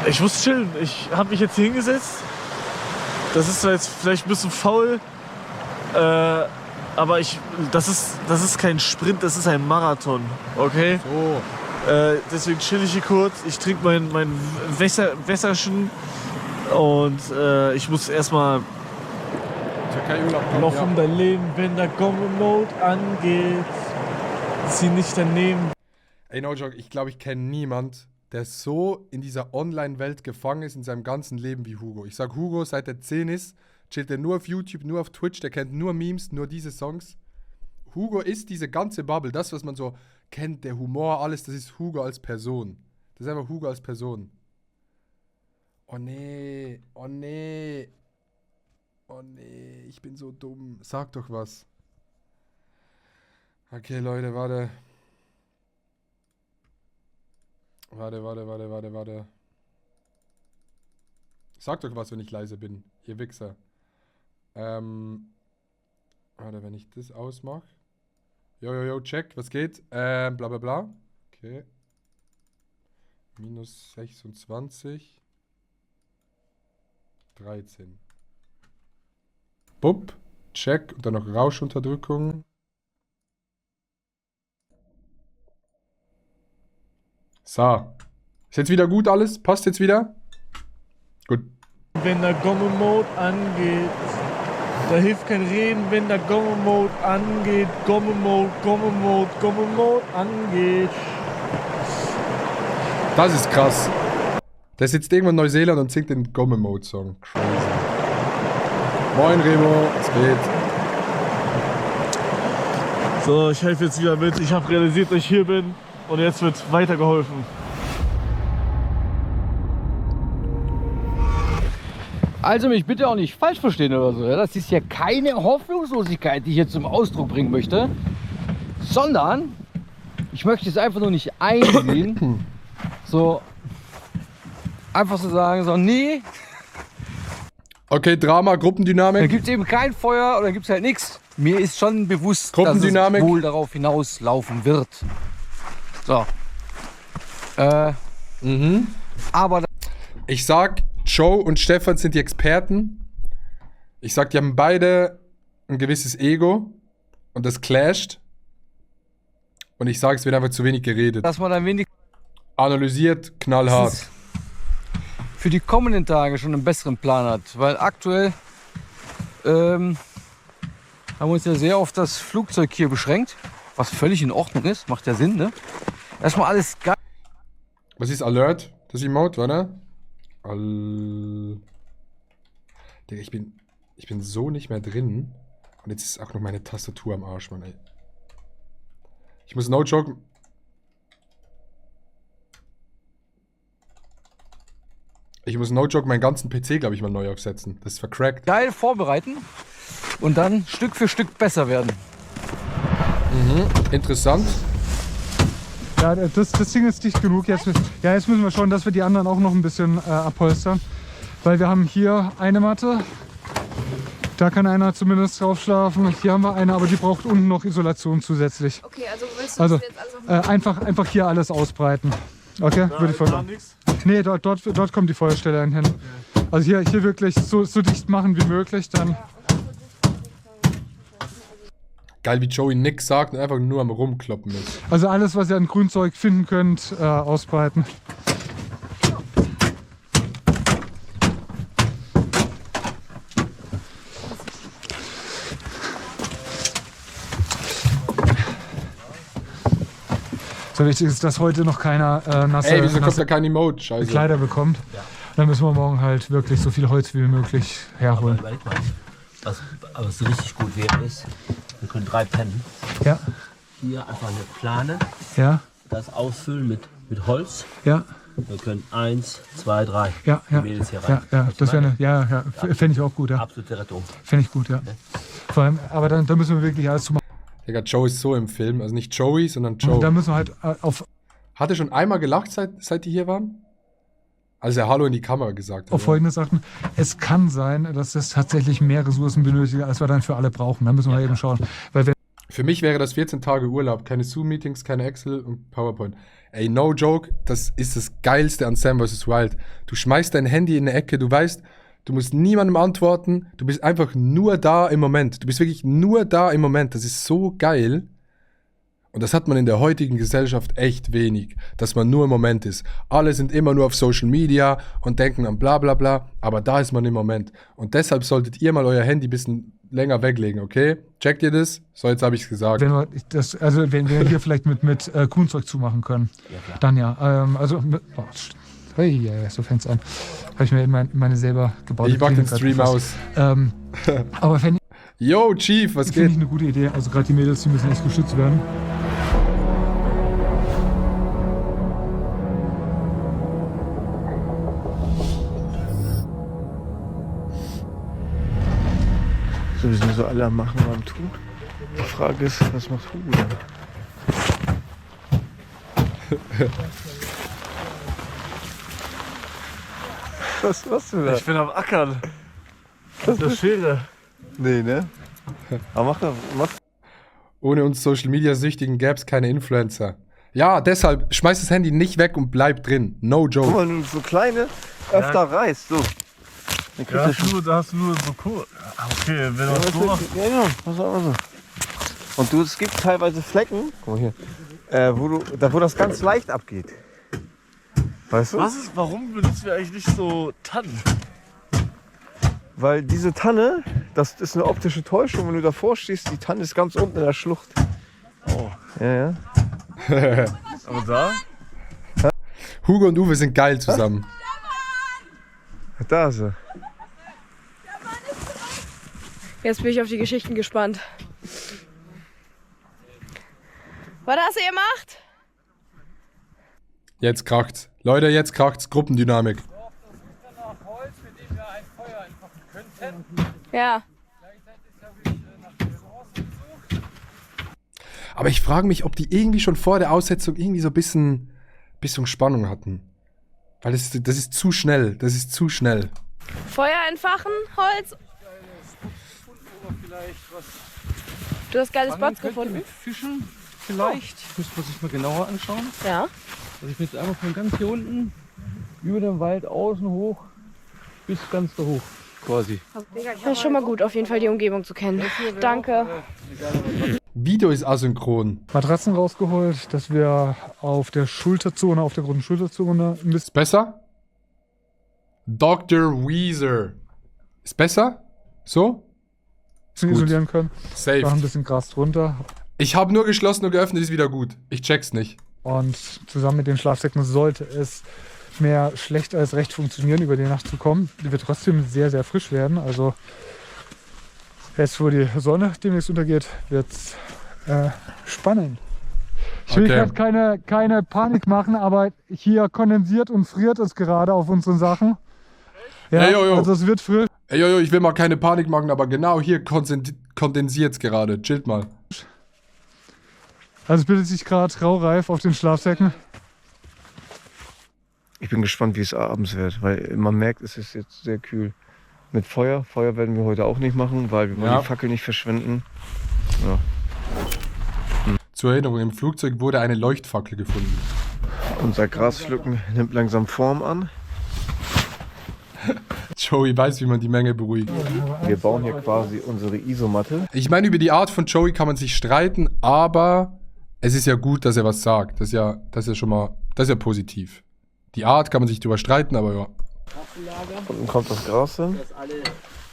Ich muss chillen. Ich habe mich jetzt hier hingesetzt. Das ist zwar jetzt vielleicht ein bisschen faul, aber das ist kein Sprint, das ist ein Marathon, okay? So. Deswegen chill ich hier kurz. Ich trinke mein Wässerchen und ich muss erstmal Türkei-Urlaub kommt, noch ja. um dein Leben, wenn der Gommo-Mode angeht. Zieh nicht daneben. Ey, no joke, ich glaube, ich kenne niemand, der so in dieser Online-Welt gefangen ist in seinem ganzen Leben wie Hugo. Ich sag Hugo, seit er 10 ist, chillt er nur auf YouTube, nur auf Twitch, der kennt nur Memes, nur diese Songs. Hugo ist diese ganze Bubble, das, was man so kennt, der Humor, alles, das ist Hugo als Person. Das ist einfach Hugo als Person. Oh nee, oh nee. Oh nee, ich bin so dumm. Sag doch was. Okay, Leute, warte. Warte. Sag doch was, wenn ich leise bin, ihr Wichser. Warte, wenn ich das ausmache. Jo, check, was geht? Bla bla bla. Okay. Minus 26. 13. Bup, check. Und dann noch Rauschunterdrückung. So. Ist jetzt wieder gut alles? Passt jetzt wieder? Gut. Wenn der Gommo-Mode angeht, da hilft kein Reden, wenn der Gommo-Mode angeht. Gommo-Mode angeht. Das ist krass. Der sitzt irgendwo in Neuseeland und singt den Gomme-Mode-Song. Crazy. Moin Remo, es geht. So, ich helfe jetzt wieder mit. Ich habe realisiert, dass ich hier bin und jetzt wird weitergeholfen. Also mich bitte auch nicht falsch verstehen oder so. Ja? Das ist ja keine Hoffnungslosigkeit, die ich jetzt zum Ausdruck bringen möchte, sondern ich möchte es einfach nur nicht einsehen, so einfach so sagen, so nee. Okay, Drama, Gruppendynamik. Da gibt es eben kein Feuer oder gibt es halt nichts. Mir ist schon bewusst, dass Gruppendynamik. es wohl darauf hinauslaufen wird. So. Aber Ich sag, Joe und Stefan sind die Experten. Ich sag, die haben beide ein gewisses Ego und das clasht. Und ich sag, es wird einfach zu wenig geredet. dass man dann wenigstens Analysiert, knallhart. für die kommenden Tage schon einen besseren Plan hat. Weil aktuell haben wir uns ja sehr auf das Flugzeug hier beschränkt. Was völlig in Ordnung ist, macht ja Sinn, ne? Erstmal alles geil. Was ist Alert? Das Emote, warte. Digga, ich bin so nicht mehr drin. Und jetzt ist auch noch meine Tastatur am Arsch, Mann, ey. Ich muss no joke. Ich muss no joke meinen ganzen PC, glaube ich, mal neu aufsetzen. Das ist vercrackt. Geil vorbereiten und dann Stück für Stück besser werden. Interessant. Ja, das Ding ist dicht genug. Jetzt müssen wir schauen, dass wir die anderen auch noch ein bisschen abpolstern. Weil wir haben hier eine Matte, Da kann einer zumindest drauf schlafen. Hier haben wir eine, aber die braucht unten noch Isolation zusätzlich. Okay, also willst du Also das jetzt alles auf einfach hier alles ausbreiten. Okay, würde ich vorschlagen. Nee, dort kommt die Feuerstelle hin. Also hier wirklich so dicht machen wie möglich, dann. Geil, wie Joey nix sagt und einfach nur am Rumkloppen ist. Also alles, was ihr an Grünzeug finden könnt, ausbreiten. So wichtig ist, dass heute noch keiner wieso kommt da kein Emote? Scheiße. Kleider bekommt. Dann müssen wir morgen halt wirklich so viel Holz wie möglich herholen. Aber überleg mal, was so richtig gut wäre, ist, wir können 3 pennen. Ja. Hier einfach eine Plane, Ja. das auffüllen mit Holz. Ja. Wir können 1, 2, 3 Ja, die Mädels hier rein. ja, das wäre fände ich auch gut, ja. Absolute Rettung. Fände ich gut, ja. Vor allem, aber dann müssen wir wirklich alles zu machen. Digga, Joey ist so im Film. Also nicht Joey, sondern Joe. Da müssen wir halt auf Hat er schon einmal gelacht, seit die hier waren? Als er Hallo in die Kamera gesagt hat. auf folgende Sachen. Es kann sein, dass es tatsächlich mehr Ressourcen benötigt, als wir dann für alle brauchen. Da müssen wir eben schauen. Weil wenn Für mich wäre das 14 Tage Urlaub. Keine Zoom-Meetings, keine Excel und PowerPoint. Ey, no joke, das ist das Geilste an Sam vs. Wild. Du schmeißt dein Handy in eine Ecke, du weißt, du musst niemandem antworten, du bist einfach nur da im Moment. Du bist wirklich nur da im Moment. Das ist so geil. Und das hat man in der heutigen Gesellschaft echt wenig, dass man nur im Moment ist. Alle sind immer nur auf Social Media und denken an bla bla bla, aber da ist man im Moment. Und deshalb solltet ihr mal euer Handy ein bisschen länger weglegen, okay? Checkt ihr das? So, jetzt habe ich es gesagt. wenn wir hier vielleicht mit Grünzeug zumachen können, dann ja. So fängt's an. Habe ich mir in meine selber gebaute Ich mach den Klinik Stream gefasst. aus. Aber fände Yo, Chief, was ich geht? eine gute Idee. Also gerade die Mädels, die müssen echt geschützt werden. So, wir sind so alle am Machen und am Tun. Die Frage ist, was macht Hugo dann? Was machst du da? Ich bin am Ackern. Das ist eine Schere. Nee, ne? Aber mach. Ohne uns Social Media Süchtigen gäb's keine Influencer. Ja, deshalb schmeiß das Handy nicht weg und bleib drin. No Guck joke. mal, wenn du so kleine öfter reißt, so. Dann kriegst Da hast du nur so kurz. Okay, wenn du das so machst. Ja, pass auf, so. Und es gibt teilweise Flecken, guck mal hier, wo das ganz leicht abgeht. Weißt du? Warum benutzen wir eigentlich nicht so Tannen? Weil diese Tanne, das ist eine optische Täuschung, wenn du davor stehst, die Tanne ist ganz unten in der Schlucht. Oh. Ja. Aber da? Hugo und Uwe sind geil zusammen. Da ist er. Jetzt bin ich auf die Geschichten gespannt. Was hast du gemacht? Jetzt kracht's. Leute, jetzt kracht's. Gruppendynamik. Ja. Aber ich frage mich, ob die irgendwie schon vor der Aussetzung irgendwie so ein bisschen Spannung hatten. Weil das ist zu schnell. Das ist zu schnell. Feuer entfachen, Holz. Du hast geile Spots gefunden? Mit Fischen vielleicht. Müssen wir sich mal genauer anschauen. Ja. Also ich bin jetzt einmal von ganz hier unten über den Wald außen hoch bis ganz da hoch quasi. Das ist schon mal gut, auf jeden Fall die Umgebung zu kennen. Danke. Video ist asynchron. Matratzen rausgeholt, dass wir auf der Schulterzone, auf der großen Schulterzone Ist besser? Dr. Weezer. Ist besser? So? Gut. isolieren können. Safe. Machen ein bisschen Gras drunter. Ich habe nur geschlossen und geöffnet, ist wieder gut. Ich check's nicht. Und zusammen mit den Schlafsäcken sollte es mehr schlecht als recht funktionieren, über die Nacht zu kommen. Die wird trotzdem sehr, sehr frisch werden. Also jetzt, wo die Sonne demnächst untergeht, wird's spannend. Ich will jetzt keine Panik machen, aber hier kondensiert und friert es gerade auf unseren Sachen. Ja, Hey, jo. also es wird frisch. Ey, jojo, ich will mal keine Panik machen, aber genau hier kondensiert's gerade. Chillt mal. Also es bildet sich gerade raureif auf den Schlafsäcken. Ich bin gespannt, wie es abends wird, weil man merkt, es ist jetzt sehr kühl. Mit Feuer. Feuer werden wir heute auch nicht machen, weil wir wollen Ja. die Fackel nicht verschwenden. Ja. Zur Erinnerung, im Flugzeug wurde eine Leuchtfackel gefunden. Unser Graspflücken nimmt langsam Form an. Joey weiß, wie man die Menge beruhigt. Wir bauen hier quasi unsere Isomatte. Ich meine, über die Art von Joey kann man sich streiten, aber es ist ja gut, dass er was sagt. Das ist ja schon mal, das ist ja positiv. Die Art kann man sich drüber streiten, aber ja. Unten kommt das Gras hin.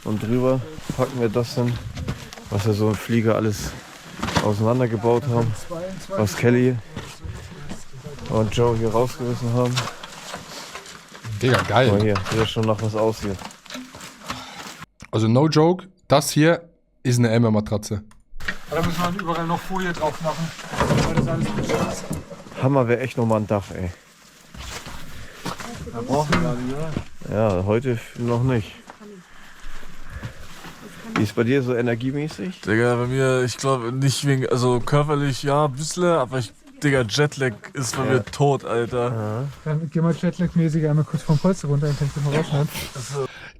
Und drüber packen wir das hin, was wir so im Flieger alles auseinandergebaut haben. Was Kelly und Joe hier rausgerissen haben. Digga, Guck mal geil. hier, sieht ja schon nach was aus hier. Also no joke, das hier ist eine Emma-Matratze. Da müssen wir halt überall noch Folie drauf machen, weil das alles mit ist. Hammer wäre echt nochmal ein Dach, ey. Da brauchen wir gar nicht, oder? Ja, heute noch nicht. Wie ist bei dir so energiemäßig? Digga, bei mir, ich glaube nicht wegen, also körperlich ja, ein bisschen, aber Digga, Jetlag ist bei mir tot, Alter. Dann geh mal Jetlag-mäßig einmal kurz vom Polster runter, dann kannst du mal rausschneiden.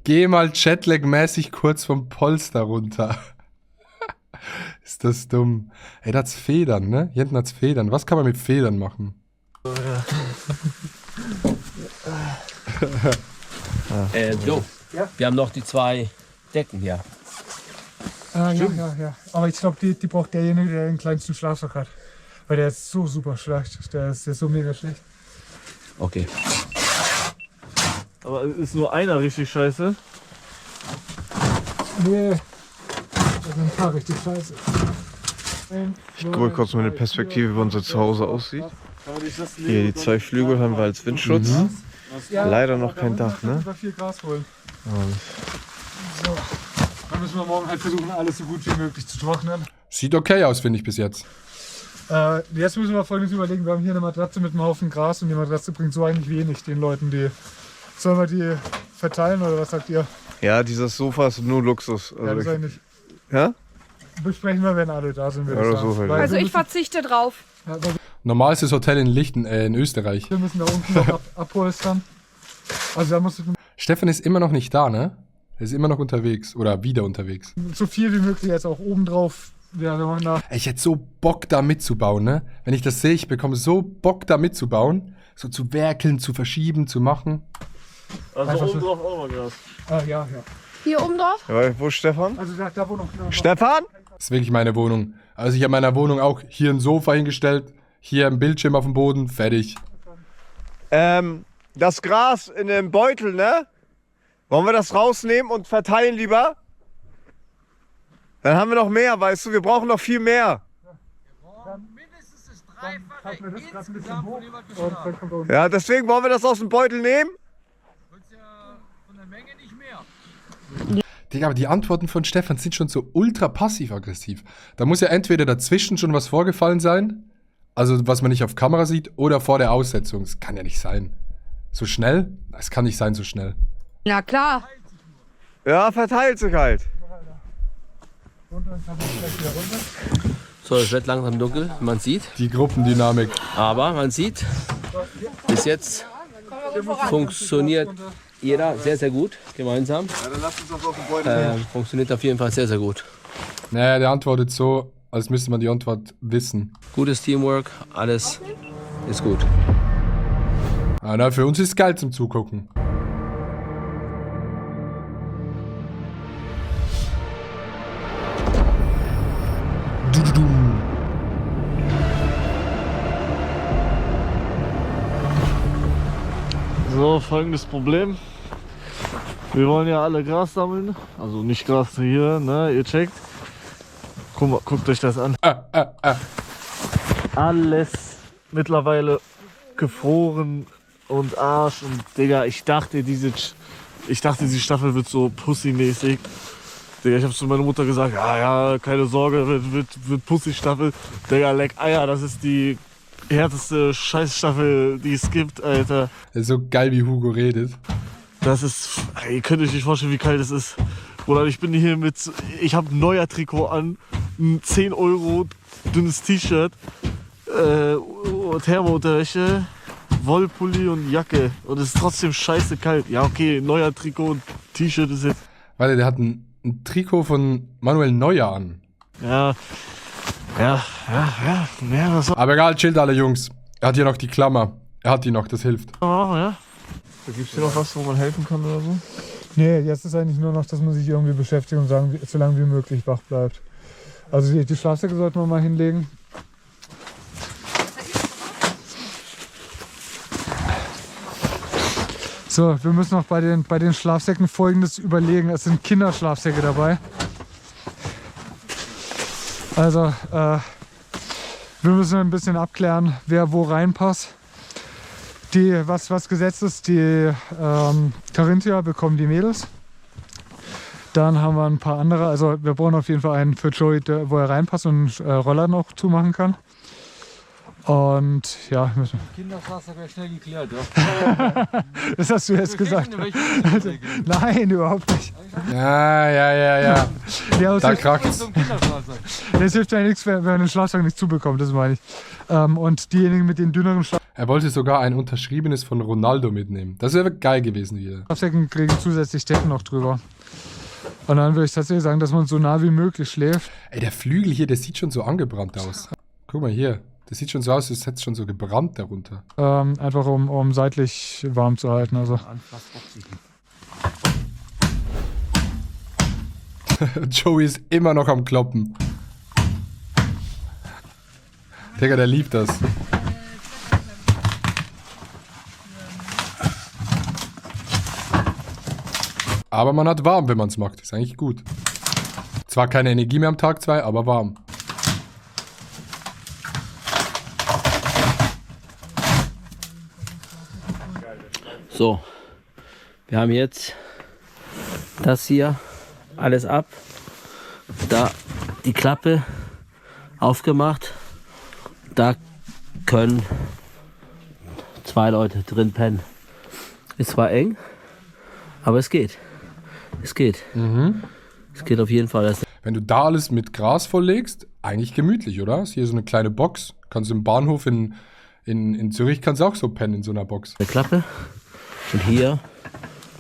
Geh mal Jetlag-mäßig kurz vom Polster runter. Ist das dumm. Ey, da hat's Federn, ne? Hier hinten hat's Federn. Was kann man mit Federn machen? Joe, wir haben noch die 2 Decken hier. Ja. Aber ich glaube, die braucht derjenige, der den kleinsten Schlafsack hat. Weil der ist so super schlecht. Der ist so mega schlecht. Okay. Aber ist nur einer richtig scheiße? Nee. Das sind ein paar richtig scheiße. Ich gucke kurz mal eine Perspektive, wie unser Zuhause aussieht. Hier die 2 Flügel haben wir als Windschutz. Leider noch kein Dach, ne? Da viel Gras holen. So. Dann müssen wir morgen halt versuchen, alles so gut wie möglich zu trocknen. Sieht okay aus, finde ich bis jetzt. Jetzt müssen wir Folgendes überlegen. Wir haben hier eine Matratze mit einem Haufen Gras und die Matratze bringt so eigentlich wenig den Leuten, die... Sollen wir die verteilen oder was sagt ihr? Ja, dieses Sofa ist nur Luxus. Ja, das eigentlich. Ja? Besprechen wir, wenn alle da sind, würde Ja, ich sagen. so halt. Weil Also wir ich müssen- verzichte drauf. ja, aber Normal ist das Hotel in Österreich. wir müssen da unten noch abholstern. Also da musst du Stefan ist immer noch nicht da, ne? Er ist immer noch unterwegs. Oder wieder unterwegs. so viel wie möglich jetzt auch oben drauf. Ja, wir machen da. Ich hätte so Bock, da mitzubauen, ne? Wenn ich das sehe, ich bekomme so Bock, da mitzubauen. So zu werkeln, zu verschieben, zu machen. Also Einfach oben so. drauf auch noch Gras. Ja. Hier oben drauf? Ja, wo ist Stefan? Also da wo noch. Stefan? Das ist wirklich meine Wohnung. Also ich habe in meiner Wohnung auch hier ein Sofa hingestellt, hier ein Bildschirm auf dem Boden, fertig. Das Gras in dem Beutel, ne? Wollen wir das rausnehmen und verteilen lieber? Dann haben wir noch mehr, weißt du, wir brauchen noch viel mehr. Ja, deswegen wollen wir das aus dem Beutel nehmen? Digga, aber die Antworten von Stefan sind schon so ultra passiv-aggressiv. Da muss ja entweder dazwischen schon was vorgefallen sein, also was man nicht auf Kamera sieht, oder vor der Aussetzung. Das kann ja nicht sein. So schnell? Es kann nicht sein so schnell. Ja klar. Ja, verteilt sich halt. So, es wird langsam dunkel, man sieht. Die Gruppendynamik. Aber man sieht, bis jetzt funktioniert jeder sehr, sehr gut gemeinsam. Ja, dann lasst uns das aus dem Beutel Funktioniert auf jeden Fall sehr, sehr gut. Naja, der antwortet so, als müsste man die Antwort wissen. Gutes Teamwork, alles ist gut. Ah, na, für uns ist es geil zum Zugucken. So, folgendes Problem. Wir wollen ja alle Gras sammeln. Also nicht Gras hier, ne? Ihr checkt. Guck mal, guckt euch das an. Alles mittlerweile gefroren und Arsch und Digga, ich dachte diese Staffel wird so Pussy-mäßig. Digga, ich hab zu meiner Mutter gesagt, ja, keine Sorge, wird Pussy-Staffel. Digga, leck Eier, das ist die härteste Scheißstaffel, die es gibt, Alter. Das ist so geil, wie Hugo redet. Das ist, ihr könnt euch nicht vorstellen, wie kalt es ist. Oder ich bin hier ich habe ein neuer Trikot an, ein 10 € dünnes T-Shirt, Thermounterwäsche, Wollpulli und Jacke. Und es ist trotzdem scheiße kalt. Ja, okay, neuer Trikot und T-Shirt ist jetzt... Warte, der hat ein Trikot von Manuel Neuer an. Ja. Was Aber egal, chillt alle Jungs. Er hat hier noch die Klammer. Er hat die noch, das hilft. ja. Gibt es hier noch was, wo man helfen kann oder so? Nee, jetzt ist eigentlich nur noch, dass man sich irgendwie beschäftigt und so lange wie möglich wach bleibt. Also die Schlafsäcke sollten wir mal hinlegen. So, wir müssen noch bei den Schlafsäcken Folgendes überlegen. Es sind Kinderschlafsäcke dabei. Also, wir müssen ein bisschen abklären, wer wo reinpasst. Was gesetzt ist, die Carinthia bekommen die Mädels. Dann haben wir ein paar andere. Also, wir brauchen auf jeden Fall einen für Joey, wo er reinpasst und Roller noch zumachen kann. Und ja, müssen wir. Kinderschlafsack wäre schnell geklärt, ja. Das hast du jetzt gesagt. Nein, überhaupt nicht. Ja. Ja, Da kracht's. das hilft ja nichts, wenn man den Schlafsack nicht zubekommt, das meine ich. Und diejenigen mit den dünneren Er wollte sogar ein unterschriebenes von Ronaldo mitnehmen. Das wäre geil gewesen wieder. Schlafsäcken kriegen zusätzlich Decken noch drüber. Und dann würde ich tatsächlich sagen, dass man so nah wie möglich schläft. Ey, der Flügel hier, der sieht schon so angebrannt aus. Guck mal hier. Das sieht schon so aus, als hätte es schon so gebrannt darunter. Einfach um seitlich warm zu halten. Also. Joey ist immer noch am Kloppen. Digga, der liebt das. Aber man hat warm, wenn man es macht. Ist eigentlich gut. Zwar keine Energie mehr am Tag 2, aber warm. So, wir haben jetzt das hier alles ab. Da die Klappe aufgemacht. Da können 2 Leute drin pennen. Ist zwar eng, aber es geht. Es geht. Es geht auf jeden Fall. Wenn du da alles mit Gras volllegst, eigentlich gemütlich, oder? Ist hier so eine kleine Box. Kannst du im Bahnhof in Zürich kannst du auch so pennen in so einer Box. Eine Klappe. Und hier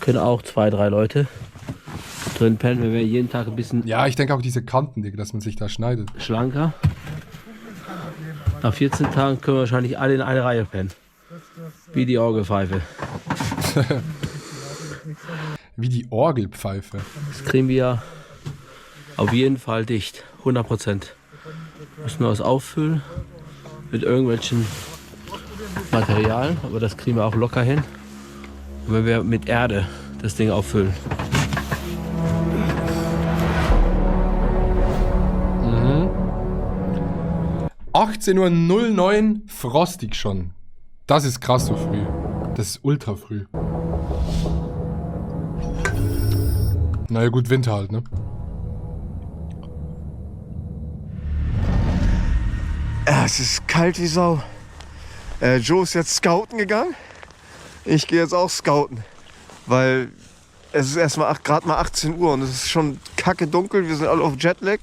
können auch 2, 3 Leute drin pennen, wenn wir jeden Tag ein bisschen. Ja, ich denke auch diese Kanten, Digga, dass man sich da schneidet. Schlanker. Nach 14 Tagen können wir wahrscheinlich alle in eine Reihe pennen. Wie die Orgelpfeife. Wie die Orgelpfeife. Das kriegen wir auf jeden Fall dicht. 100%. Müssen wir was auffüllen mit irgendwelchen Materialien, aber das kriegen wir auch locker hin. Und wenn wir mit Erde das Ding auffüllen. 18:09 Uhr, frostig schon. Das ist krass so früh. Das ist ultra früh. Naja gut, Winter halt, ne? Es ist kalt wie Sau. Joe ist jetzt scouten gegangen. Ich gehe jetzt auch scouten. Weil es ist erstmal gerade mal 18 Uhr und es ist schon kacke dunkel. Wir sind alle auf Jetlag.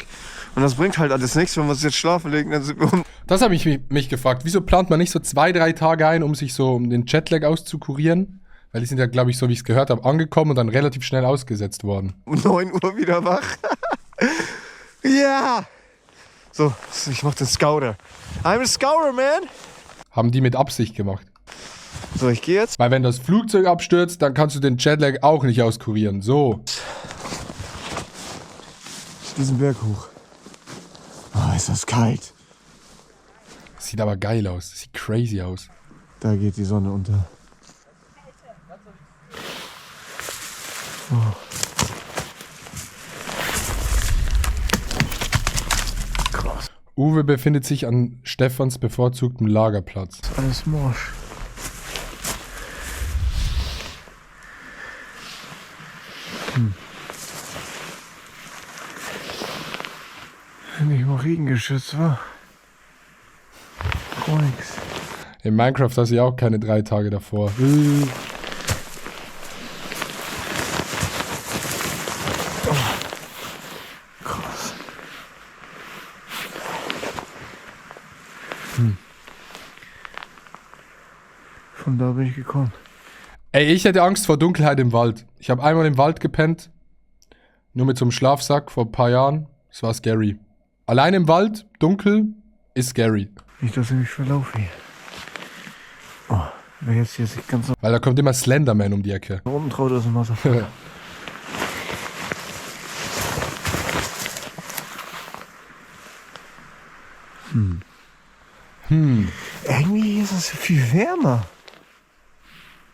Und das bringt halt alles nichts, wenn wir uns jetzt schlafen legen. Dann sind wir Das habe ich mich gefragt. Wieso plant man nicht so 2, 3 Tage ein, um den Jetlag auszukurieren? Weil die sind ja, glaube ich, so wie ich es gehört habe, angekommen und dann relativ schnell ausgesetzt worden. um 9 Uhr wieder wach. Ja! So, ich mach den Scouter. I'm a Scouter, man! Haben die mit Absicht gemacht. So, ich gehe jetzt. Weil wenn das Flugzeug abstürzt, dann kannst du den Jetlag auch nicht auskurieren. So. Diesen Berg hoch. Oh, ist das kalt. Sieht aber geil aus. Sieht crazy aus. Da geht die Sonne unter. Oh. Krass. Uwe befindet sich an Stefans bevorzugtem Lagerplatz. Alles morsch. Wenn ich mal Regengeschütz war. Gar nix. In Minecraft hast du ja auch keine 3 Tage davor. Krass. Von da bin ich gekommen. Ey, ich hätte Angst vor Dunkelheit im Wald. Ich habe einmal im Wald gepennt Nur mit so einem Schlafsack vor ein paar Jahren. Das war scary. Allein im Wald, dunkel, ist scary. Nicht, dass ich mich verlaufe hier. Oh, wer jetzt hier sich ganz Weil da kommt immer Slenderman um die Ecke. nach unten traut, aus dem Wasser. Irgendwie ist es viel wärmer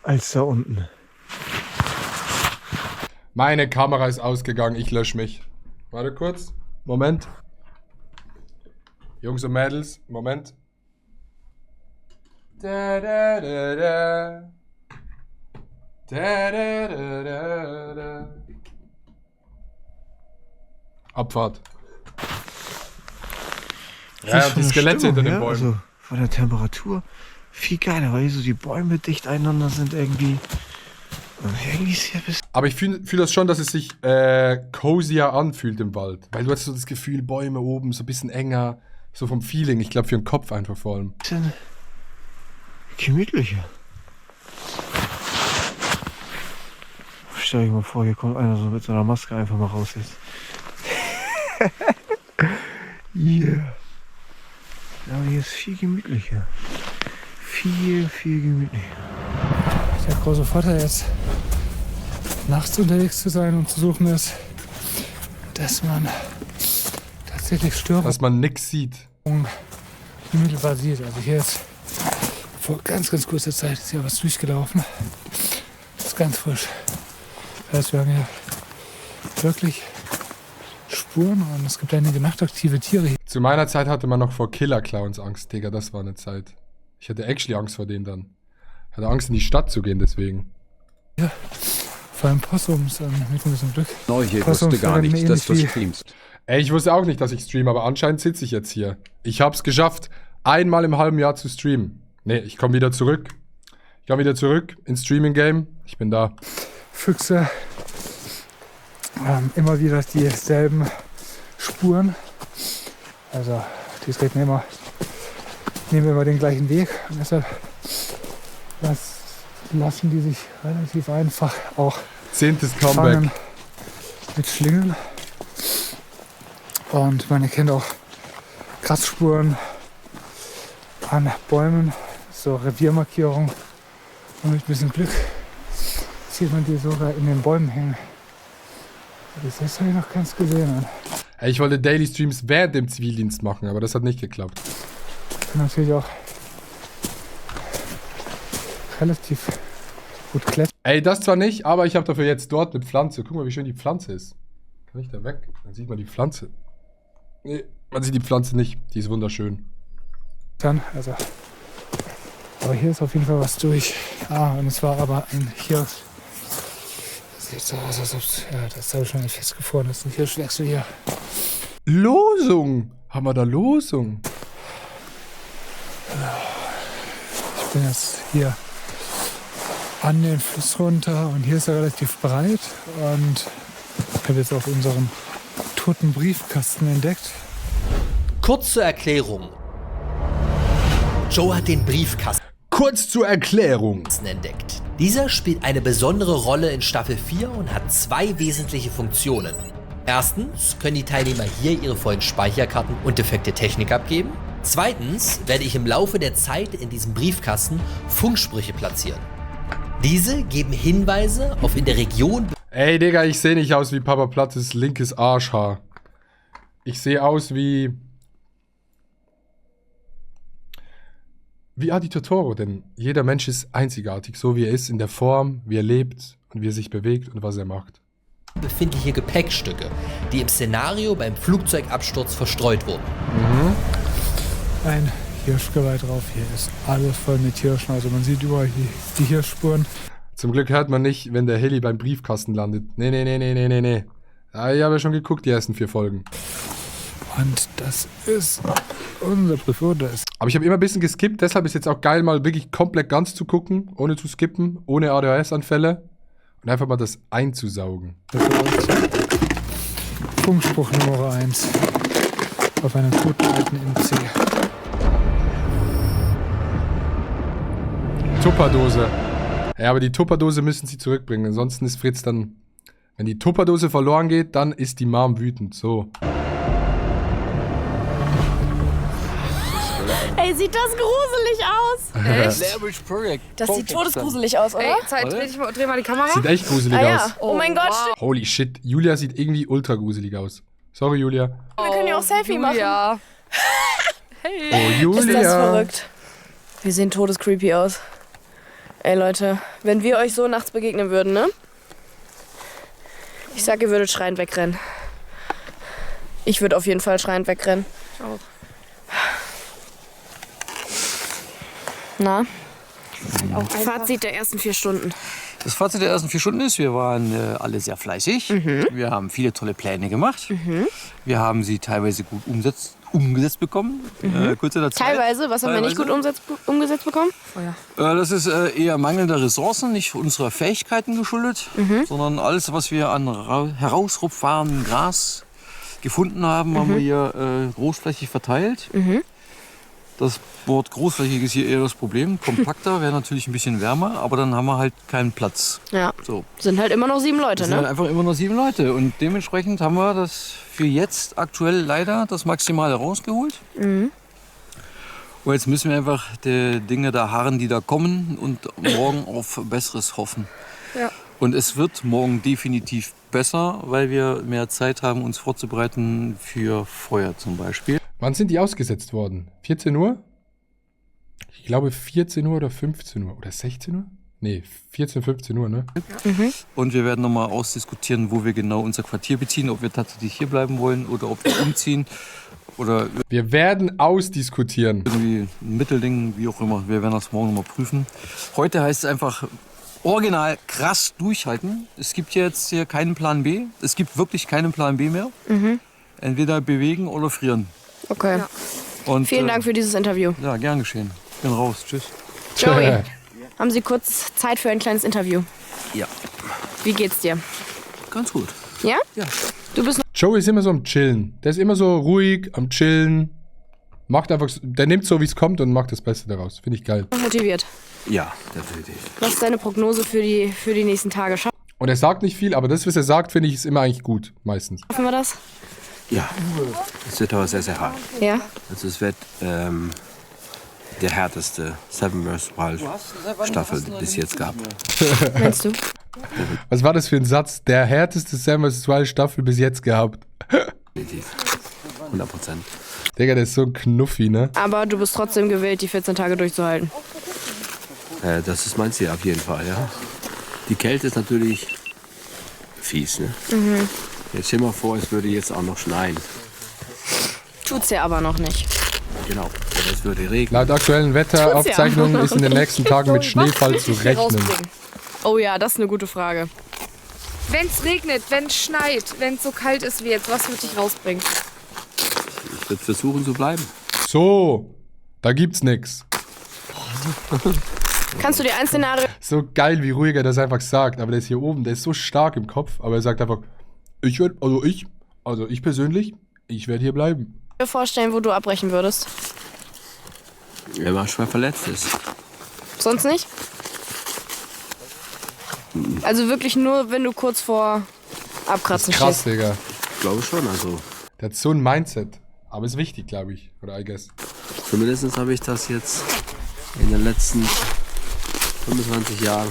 als da unten. Meine Kamera ist ausgegangen, ich lösche mich. Warte kurz. Moment. Jungs und Mädels, Moment. Da, da, da, da. Da, da, da, da, da. Abfahrt. Ja, und die Skelette hinter den Bäumen. Also von der Temperatur viel geiler, weil hier so die Bäume dicht einander sind irgendwie. Und irgendwie ist hier ein bisschen. Aber ich fühl das schon, dass es sich cozier anfühlt im Wald. Weil du hast so das Gefühl, Bäume oben, so ein bisschen enger. So vom Feeling, ich glaube für den Kopf einfach vor allem. Gemütlicher. Stell dir mal vor, hier kommt einer so mit so einer Maske einfach mal raus jetzt. Yeah. Ja, aber hier ist viel gemütlicher. Viel gemütlicher. Der große Vorteil jetzt, nachts unterwegs zu sein und zu suchen ist, dass man tatsächlich Störungen Dass man nix sieht. unmittelbar sieht. Also hier ist vor ganz kurzer Zeit ist hier was durchgelaufen. Das ist ganz frisch. Das heißt, wir haben hier wirklich Spuren und es gibt einige nachtaktive Tiere hier. Zu meiner Zeit hatte man noch vor Killer-Clowns Angst, Digga, das war eine Zeit. Ich hatte actually Angst vor denen dann. Ich hatte Angst, in die Stadt zu gehen, deswegen. Ja, vor allem Possums, mit ein bisschen Glück. Neuche wusste gar nicht, dass du streamst. Ey, ich wusste auch nicht, dass ich streame, aber anscheinend sitze ich jetzt hier. Ich hab's geschafft, einmal im halben Jahr zu streamen. Nee, ich komme wieder zurück. Ich komme wieder zurück ins Streaming-Game. Ich bin da. Füchse, immer wieder dieselben Spuren. Also die nehmen immer den gleichen Weg. Und deshalb lassen die sich relativ einfach auch 10. Comeback fangen mit Schlingen. Und man erkennt auch Kratzspuren an Bäumen, so Reviermarkierung. Und mit ein bisschen Glück sieht man die sogar in den Bäumen hängen. Das habe ich noch ganz gesehen. Ey, ich wollte Daily Streams während dem Zivildienst machen, aber das hat nicht geklappt. Ich kann natürlich auch relativ gut klettern. Ey, das zwar nicht, aber ich habe dafür jetzt dort eine Pflanze. Guck mal, wie schön die Pflanze ist. Kann ich da weg? Dann sieht man die Pflanze. Nee, man sieht die Pflanze nicht. Die ist wunderschön. Also, aber hier ist auf jeden Fall was durch. Und es war aber ein Hirsch. Das sieht so aus, als ob es, ja, das habe ich schon festgefroren. Das ist ein Hirschwechsel hier. Losung! Haben wir da Losung? Ich bin jetzt hier an den Fluss runter und hier ist er relativ breit und ich habe jetzt auch unseren toten Briefkasten entdeckt. Kurz zur Erklärung. Joe hat den Briefkasten Kurz zur Erklärung entdeckt. Dieser spielt eine besondere Rolle in Staffel 4 und hat zwei wesentliche Funktionen. Erstens können die Teilnehmer hier ihre vollen Speicherkarten und defekte Technik abgeben. Zweitens werde ich im Laufe der Zeit in diesem Briefkasten Funksprüche platzieren. Diese geben Hinweise auf in der Region... Ey, Digga, ich sehe nicht aus wie Papa Plattes linkes Arschhaar. Ich sehe aus wie Adi Totoro, denn jeder Mensch ist einzigartig, so wie er ist in der Form, wie er lebt und wie er sich bewegt und was er macht. befindliche Gepäckstücke, die im Szenario beim Flugzeugabsturz verstreut wurden. Ein Hirschgeweih drauf. Hier ist alles voll mit Hirschen. Also man sieht überall die Hirschspuren. Zum Glück hört man nicht, wenn der Heli beim Briefkasten landet. Nee. Ja, ich habe ja schon geguckt, die ersten 4 Folgen. Und das ist unser Präferierter. Aber ich habe immer ein bisschen geskippt, deshalb ist jetzt auch geil, mal wirklich komplett ganz zu gucken, ohne zu skippen, ohne ADHS-Anfälle und einfach mal das einzusaugen. Funkspruch Nummer 1 auf einer guten alten MC. Tupperdose. Ja, aber die Tupperdose müssen sie zurückbringen, ansonsten ist Fritz dann Wenn die Tupperdose verloren geht, dann ist die Mom wütend. So. Ey, sieht das gruselig aus? Echt? Das sieht todesgruselig aus, oder? Ey, dreh mal die Kamera. Sieht echt gruselig aus. Oh mein Gott, stimmt. Holy shit, Julia sieht irgendwie ultra gruselig aus. Sorry, Julia. Wir können ja auch Selfie machen. Ja. Oh, Julia. Ist das verrückt? Wir sehen todescreepy aus. Ey Leute, wenn wir euch so nachts begegnen würden, ne? Ich sag, ihr würdet schreiend wegrennen. Ich würde auf jeden Fall schreiend wegrennen. Auch. Na? Fazit der ersten 4 Stunden. Das Fazit der ersten 4 Stunden ist, wir waren alle sehr fleißig. Wir haben viele tolle Pläne gemacht. Wir haben sie teilweise gut umgesetzt bekommen. Kurze Zeit. Teilweise? Was haben wir nicht gut umgesetzt bekommen? Oh ja. Das ist eher mangelnde Ressourcen, nicht unserer Fähigkeiten geschuldet, sondern alles, was wir an herausrupfbarem Gras gefunden haben, haben wir hier großflächig verteilt. Das Wort großflächig ist hier eher das Problem. Kompakter wäre natürlich ein bisschen wärmer, aber dann haben wir halt keinen Platz. Ja. So. Sind halt immer noch 7 Leute, Das sind halt ne? einfach immer noch 7 Leute. Und dementsprechend haben wir das für jetzt aktuell leider das Maximale rausgeholt. Und jetzt müssen wir einfach die Dinge da harren, die da kommen und morgen auf Besseres hoffen. Ja. Und es wird morgen definitiv besser, weil wir mehr Zeit haben, uns vorzubereiten für Feuer zum Beispiel. Wann sind die ausgesetzt worden? 14 Uhr? Ich glaube 14 Uhr oder 15 Uhr oder 16 Uhr? Nee, 14, 15 Uhr, ne? Und wir werden nochmal ausdiskutieren, wo wir genau unser Quartier beziehen, ob wir tatsächlich hier bleiben wollen oder ob wir umziehen. Oder Wir werden ausdiskutieren. irgendwie ein Mittelding, wie auch immer. Wir werden das morgen nochmal prüfen. Heute heißt es einfach original krass durchhalten. Es gibt jetzt hier keinen Plan B. Es gibt wirklich keinen Plan B mehr. Entweder bewegen oder frieren. Okay. Ja. Und, Vielen Dank für dieses Interview. Ja, gern geschehen. Ich bin raus. Tschüss. Joey, haben Sie kurz Zeit für ein kleines Interview? Ja. Wie geht's dir? Ganz gut. Ja? Ja. Du bist Joey ist immer so am Chillen. Der ist immer so ruhig, am Chillen. Macht einfach, der nimmt so, wie es kommt und macht das Beste daraus. Finde ich geil. noch motiviert. Ja, definitiv. Was ist deine Prognose für die nächsten Tage? Schaffen Und er sagt nicht viel, aber das, was er sagt, finde ich, ist immer eigentlich gut. Meistens. wir das? Ja, es wird aber sehr, sehr hart. Ja? Also es wird der härteste Seven vs. Wild Staffel bis jetzt gab. Meinst du? Was war das für ein Satz? Der härteste Sam vs. Wild Staffel bis jetzt gehabt. Definitiv. 100%. Digga, der ist so ein Knuffi, ne? Aber du bist trotzdem gewillt, die 14 Tage durchzuhalten. Das ist mein Ziel auf jeden Fall, ja. Die Kälte ist natürlich fies, ne? Jetzt stell dir mal vor, es würde jetzt auch noch schneien. Tut's ja aber noch nicht. Genau. Oder es würde regnen. Laut aktuellen Wetteraufzeichnungen ist in den nächsten Tagen mit Schneefall zu rechnen. Rausbringen. Oh ja, das ist eine gute Frage. Wenn es regnet, wenn es schneit, wenn es so kalt ist wie jetzt, was wird dich rausbringen? Ich würde versuchen zu bleiben. So, da gibt's nix. Kannst du dir ein Szenario So geil, wie ruhig er das einfach sagt. Aber der ist hier oben, der ist so stark im Kopf. Aber er sagt einfach, ich persönlich, ich werde hier bleiben. vorstellen, wo du abbrechen würdest? Wenn man schwer verletzt ist. Sonst nicht? Also wirklich nur, wenn du kurz vor Abkratzen Krass, stehst. Digga. Ich glaube schon, also. Der hat so ein Mindset. Aber ist wichtig, glaube ich. Oder I guess. Zumindest habe ich das jetzt in den letzten 25 Jahren,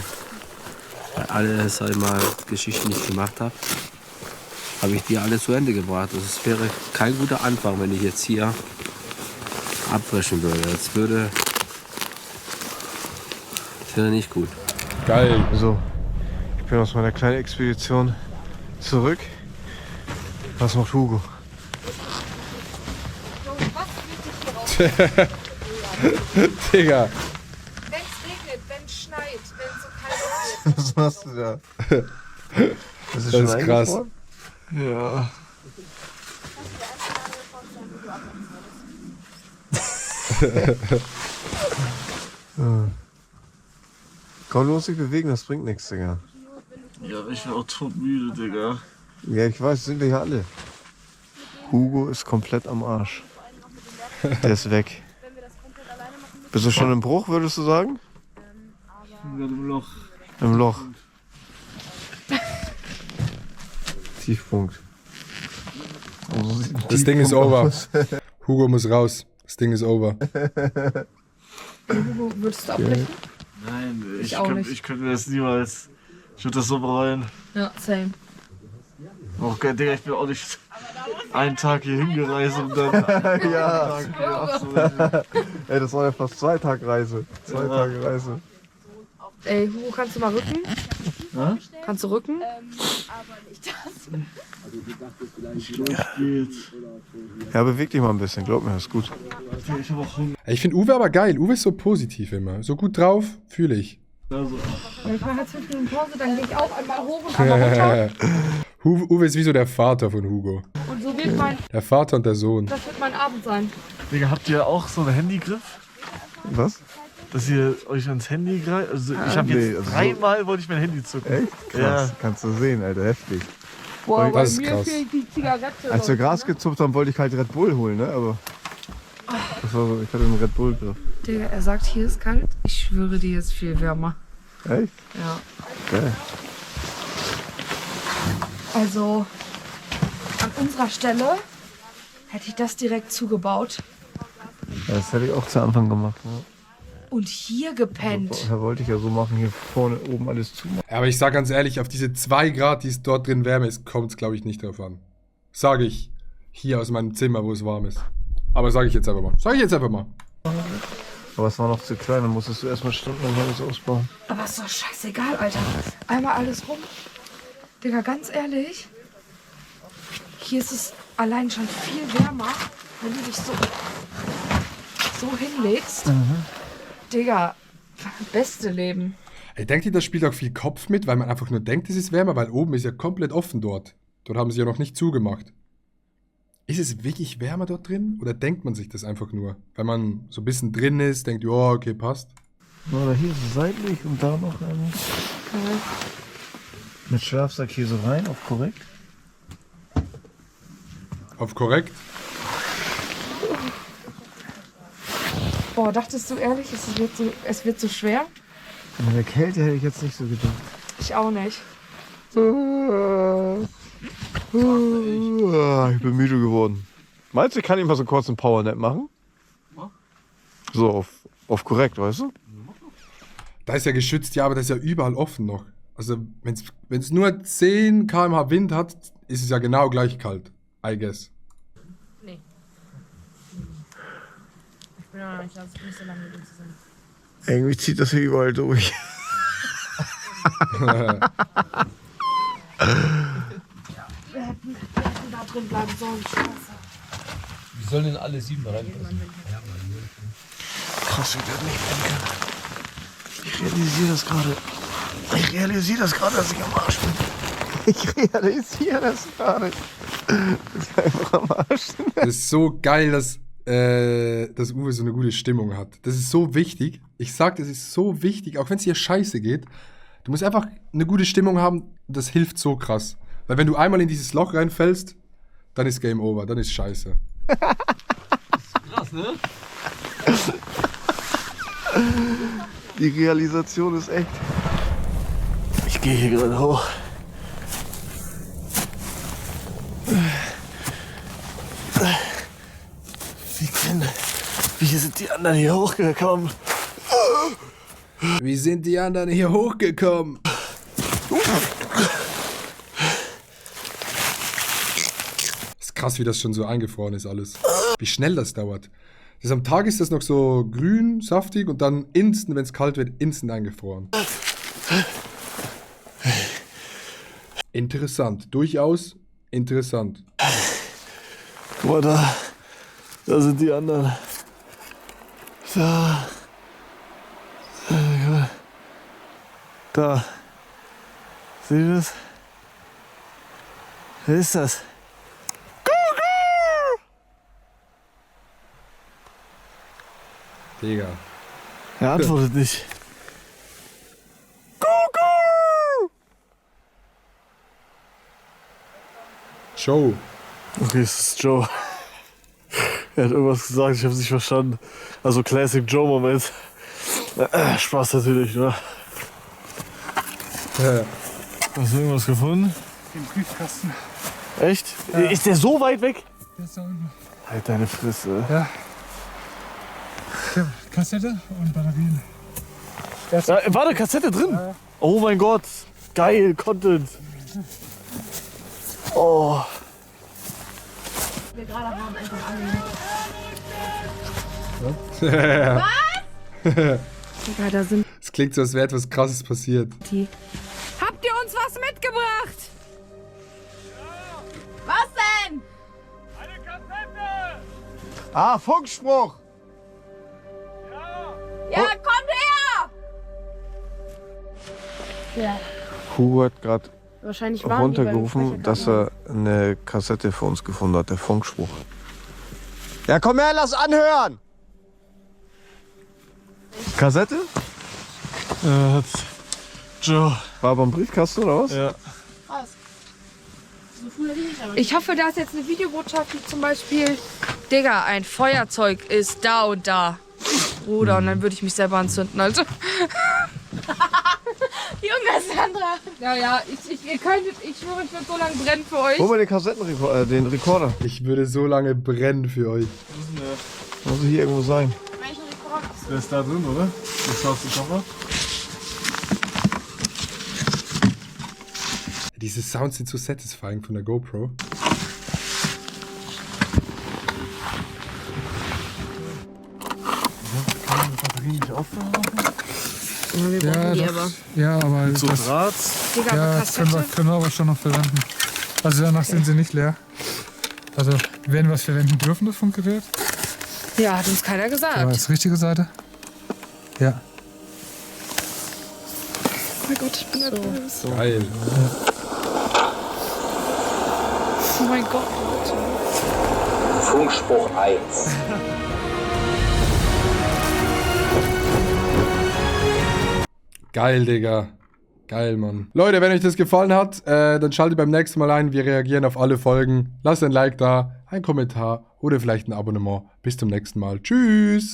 weil alle, sag ich mal, Geschichten, die ich gemacht habe, habe ich die alle zu Ende gebracht. Das wäre kein guter Anfang, wenn ich jetzt hier abbrechen würde. Das wäre nicht gut. Geil. So, ich bin aus meiner kleinen Expedition zurück. Was macht Hugo? Digga. Wenn es regnet, wenn es schneit, wenn es so kalt ist. Was machst du da? Das ist krass. Ja. Komm los, dich bewegen, das bringt nichts, Digga. Ja, ich bin auch todmüde, Digga. Ja, ich weiß, sind wir hier alle. Hugo ist komplett am Arsch. Der ist weg. Bist du schon im Bruch, würdest du sagen? Ich bin gerade im Loch. Im Loch. Tiefpunkt. Also, Das Ding ist over. Hugo muss raus. Das Ding ist over. Hugo, würdest du abbrechen? Nein, Ich auch nicht. ich könnte mir das niemals. Ich würde das so bereuen. Ja, same. Oh Gott, Digga, ich bin auch nicht einen Tag hier hingereist und dann Ja. einen Tag wieder abzureisen. Ey, das war ja fast 2 Tage Reise. 2 Tage Reise. Ey, Hugo, kannst du mal rücken? Ja? Kannst du rücken? Ja, beweg dich mal ein bisschen, glaub mir, das ist gut. Ich hab auch Hunger. Ich finde Uwe aber geil. Uwe ist so positiv immer. So gut drauf, fühle ich. Also. Ich mache jetzt 5 Minuten Pause, dann gehe ich auch einmal hoch und einmal runter. Uwe ist wie so der Vater von Hugo. Und so wird mein, Der Vater und der Sohn. das wird mein Abend sein. Digga, habt ihr auch so einen Handygriff? Was? Dass ihr euch ans Handy greift? Also ich habe nee, jetzt also so- 3-mal wollte ich mein Handy zucken. Echt? Krass, kannst du sehen, Alter, heftig. Boah, bei Das ist mir krass. fehlt die Zigarette. Als wir Gras gezupft haben, wollte ich halt Red Bull holen, ne? Aber das war so, ich hatte einen Red Bull Griff. Digga, er sagt, hier ist kalt. Ich schwöre dir, ist viel wärmer. Echt? Ja. Geil. Also, an unserer Stelle hätte ich das direkt zugebaut Ja, das hätte ich auch zu Anfang gemacht. Ne? und hier gepennt. Da wollte ich ja so machen, hier vorne oben alles zu. Ja, aber ich sag ganz ehrlich, auf diese 2 Grad, die es dort drin Wärme ist, kommt es, glaube ich, nicht drauf an. Sage ich hier aus meinem Zimmer, wo es warm ist. Aber sage ich jetzt einfach mal. Aber es war noch zu klein, dann musstest du erstmal stundenlang alles ausbauen. Aber ist doch scheißegal, Alter. Einmal alles rum. Digga, ganz ehrlich, hier ist es allein schon viel wärmer, wenn du dich so hinlegst. Digga, beste Leben. Ey, denkt ihr, das spielt auch viel Kopf mit, weil man einfach nur denkt, es ist wärmer, weil oben ist ja komplett offen dort. Dort haben sie ja noch nicht zugemacht. Ist es wirklich wärmer dort drin? Oder denkt man sich das einfach nur? Weil man so ein bisschen drin ist, denkt, ja, okay, passt. Oder hier so seitlich und da noch einen. Mit Schlafsack hier so rein, auf korrekt. Auf korrekt? Boah, dachtest du ehrlich, es wird so schwer? In der Kälte hätte ich jetzt nicht so gedacht. Ich auch nicht. Ich bin müde geworden. Meinst du, kann ich mal so kurz einen Powernap machen? So auf korrekt, weißt du? Da ist ja geschützt, ja, aber das ist ja überall offen noch. Also, wenn es nur 10 km/h Wind hat, ist es ja genau gleich kalt. I guess. Nee. Ich bin ja noch nicht so lange mit uns zusammen. Irgendwie zieht das hier überall durch. Wir hätten da drin bleiben sollen. Scheiße. Wie sollen denn alle 7 reinpassen? Krass, wie das nicht werden kann. Ich realisiere das gerade, dass ich am Arsch bin. Ich realisiere das gerade. Dass ich einfach am Arsch bin. Das ist so geil, dass Uwe so eine gute Stimmung hat. Das ist so wichtig. Ich sag, das ist so wichtig, auch wenn es dir scheiße geht. Du musst einfach eine gute Stimmung haben. Das hilft so krass. Weil wenn du einmal in dieses Loch reinfällst, dann ist Game Over, dann ist scheiße. Krass, ne? Die Realisation ist echt. Ich gehe hier gerade hoch. Wie sind die anderen hier hochgekommen? Wie sind die anderen hier hochgekommen? Ist krass, wie das schon so eingefroren ist alles. Wie schnell das dauert. Am Tag ist das noch so grün, saftig und dann instant, wenn es kalt wird, instant eingefroren. Interessant, durchaus interessant. Guck mal da sind die anderen. Da. Seht ihr das? Wer ist das? Digga. Er antwortet nicht. Joe. Okay, es ist Joe. Er hat irgendwas gesagt, ich habe es nicht verstanden. Also Classic Joe-Moment. Spaß natürlich, ne? Hast du irgendwas gefunden? Den Briefkasten. Echt? Ja. Ist der so weit weg? Der ist da unten. Halt deine Fresse. Ja. Kassette und Batterien. War eine Kassette drin? Ja. Oh mein Gott. Geil, Content. Oh. Wir gerade haben einfach Ja. Was? Egal, da sind Es klingt so, als wäre etwas Krasses passiert. die. Habt ihr uns was mitgebracht? Was denn? Ah, Funkspruch! Ja, kommt her! Ja. Hugo hat gerade Wahrscheinlich waren die beim runtergerufen, dass er eine Kassette für uns gefunden hat, der Funkspruch. Ja, komm her, lass anhören! Kassette? Hat Joe. War beim Briefkasten oder was? Ja. Ich hoffe, da ist jetzt eine Videobotschaft, wie zum Beispiel, Digga, ein Feuerzeug ist da und da. Bruder, und dann würde ich mich selber anzünden, also. Junge Sandra! Ja, ihr könntet, ich schwöre, ich würde so lange brennen für euch. Hol mal den den Rekorder. Ich würde so lange brennen für euch. Muss hier irgendwo sein. Welchen Rekord? Der ist da drin, oder? Du schaust den Koffer. Diese Sounds sind so satisfying von der GoPro. Ja, wir brauchen die aber. Ja, aber So das, Draht. Digga, ja, aber das können Kassette. wir aber schon noch verwenden. Also danach sind sie nicht leer. Also werden wir es verwenden dürfen, das Funkgerät? Ja, hat uns keiner gesagt. Aber ist richtige Seite? Ja. Oh mein Gott, ich bin nervös. Geil. Oh mein Gott, Leute. Funkspruch 1. Geil, Digga. Geil, Mann. Leute, wenn euch das gefallen hat, dann schaltet beim nächsten Mal ein. Wir reagieren auf alle Folgen. Lasst ein Like da, ein Kommentar oder vielleicht ein Abonnement. Bis zum nächsten Mal. Tschüss.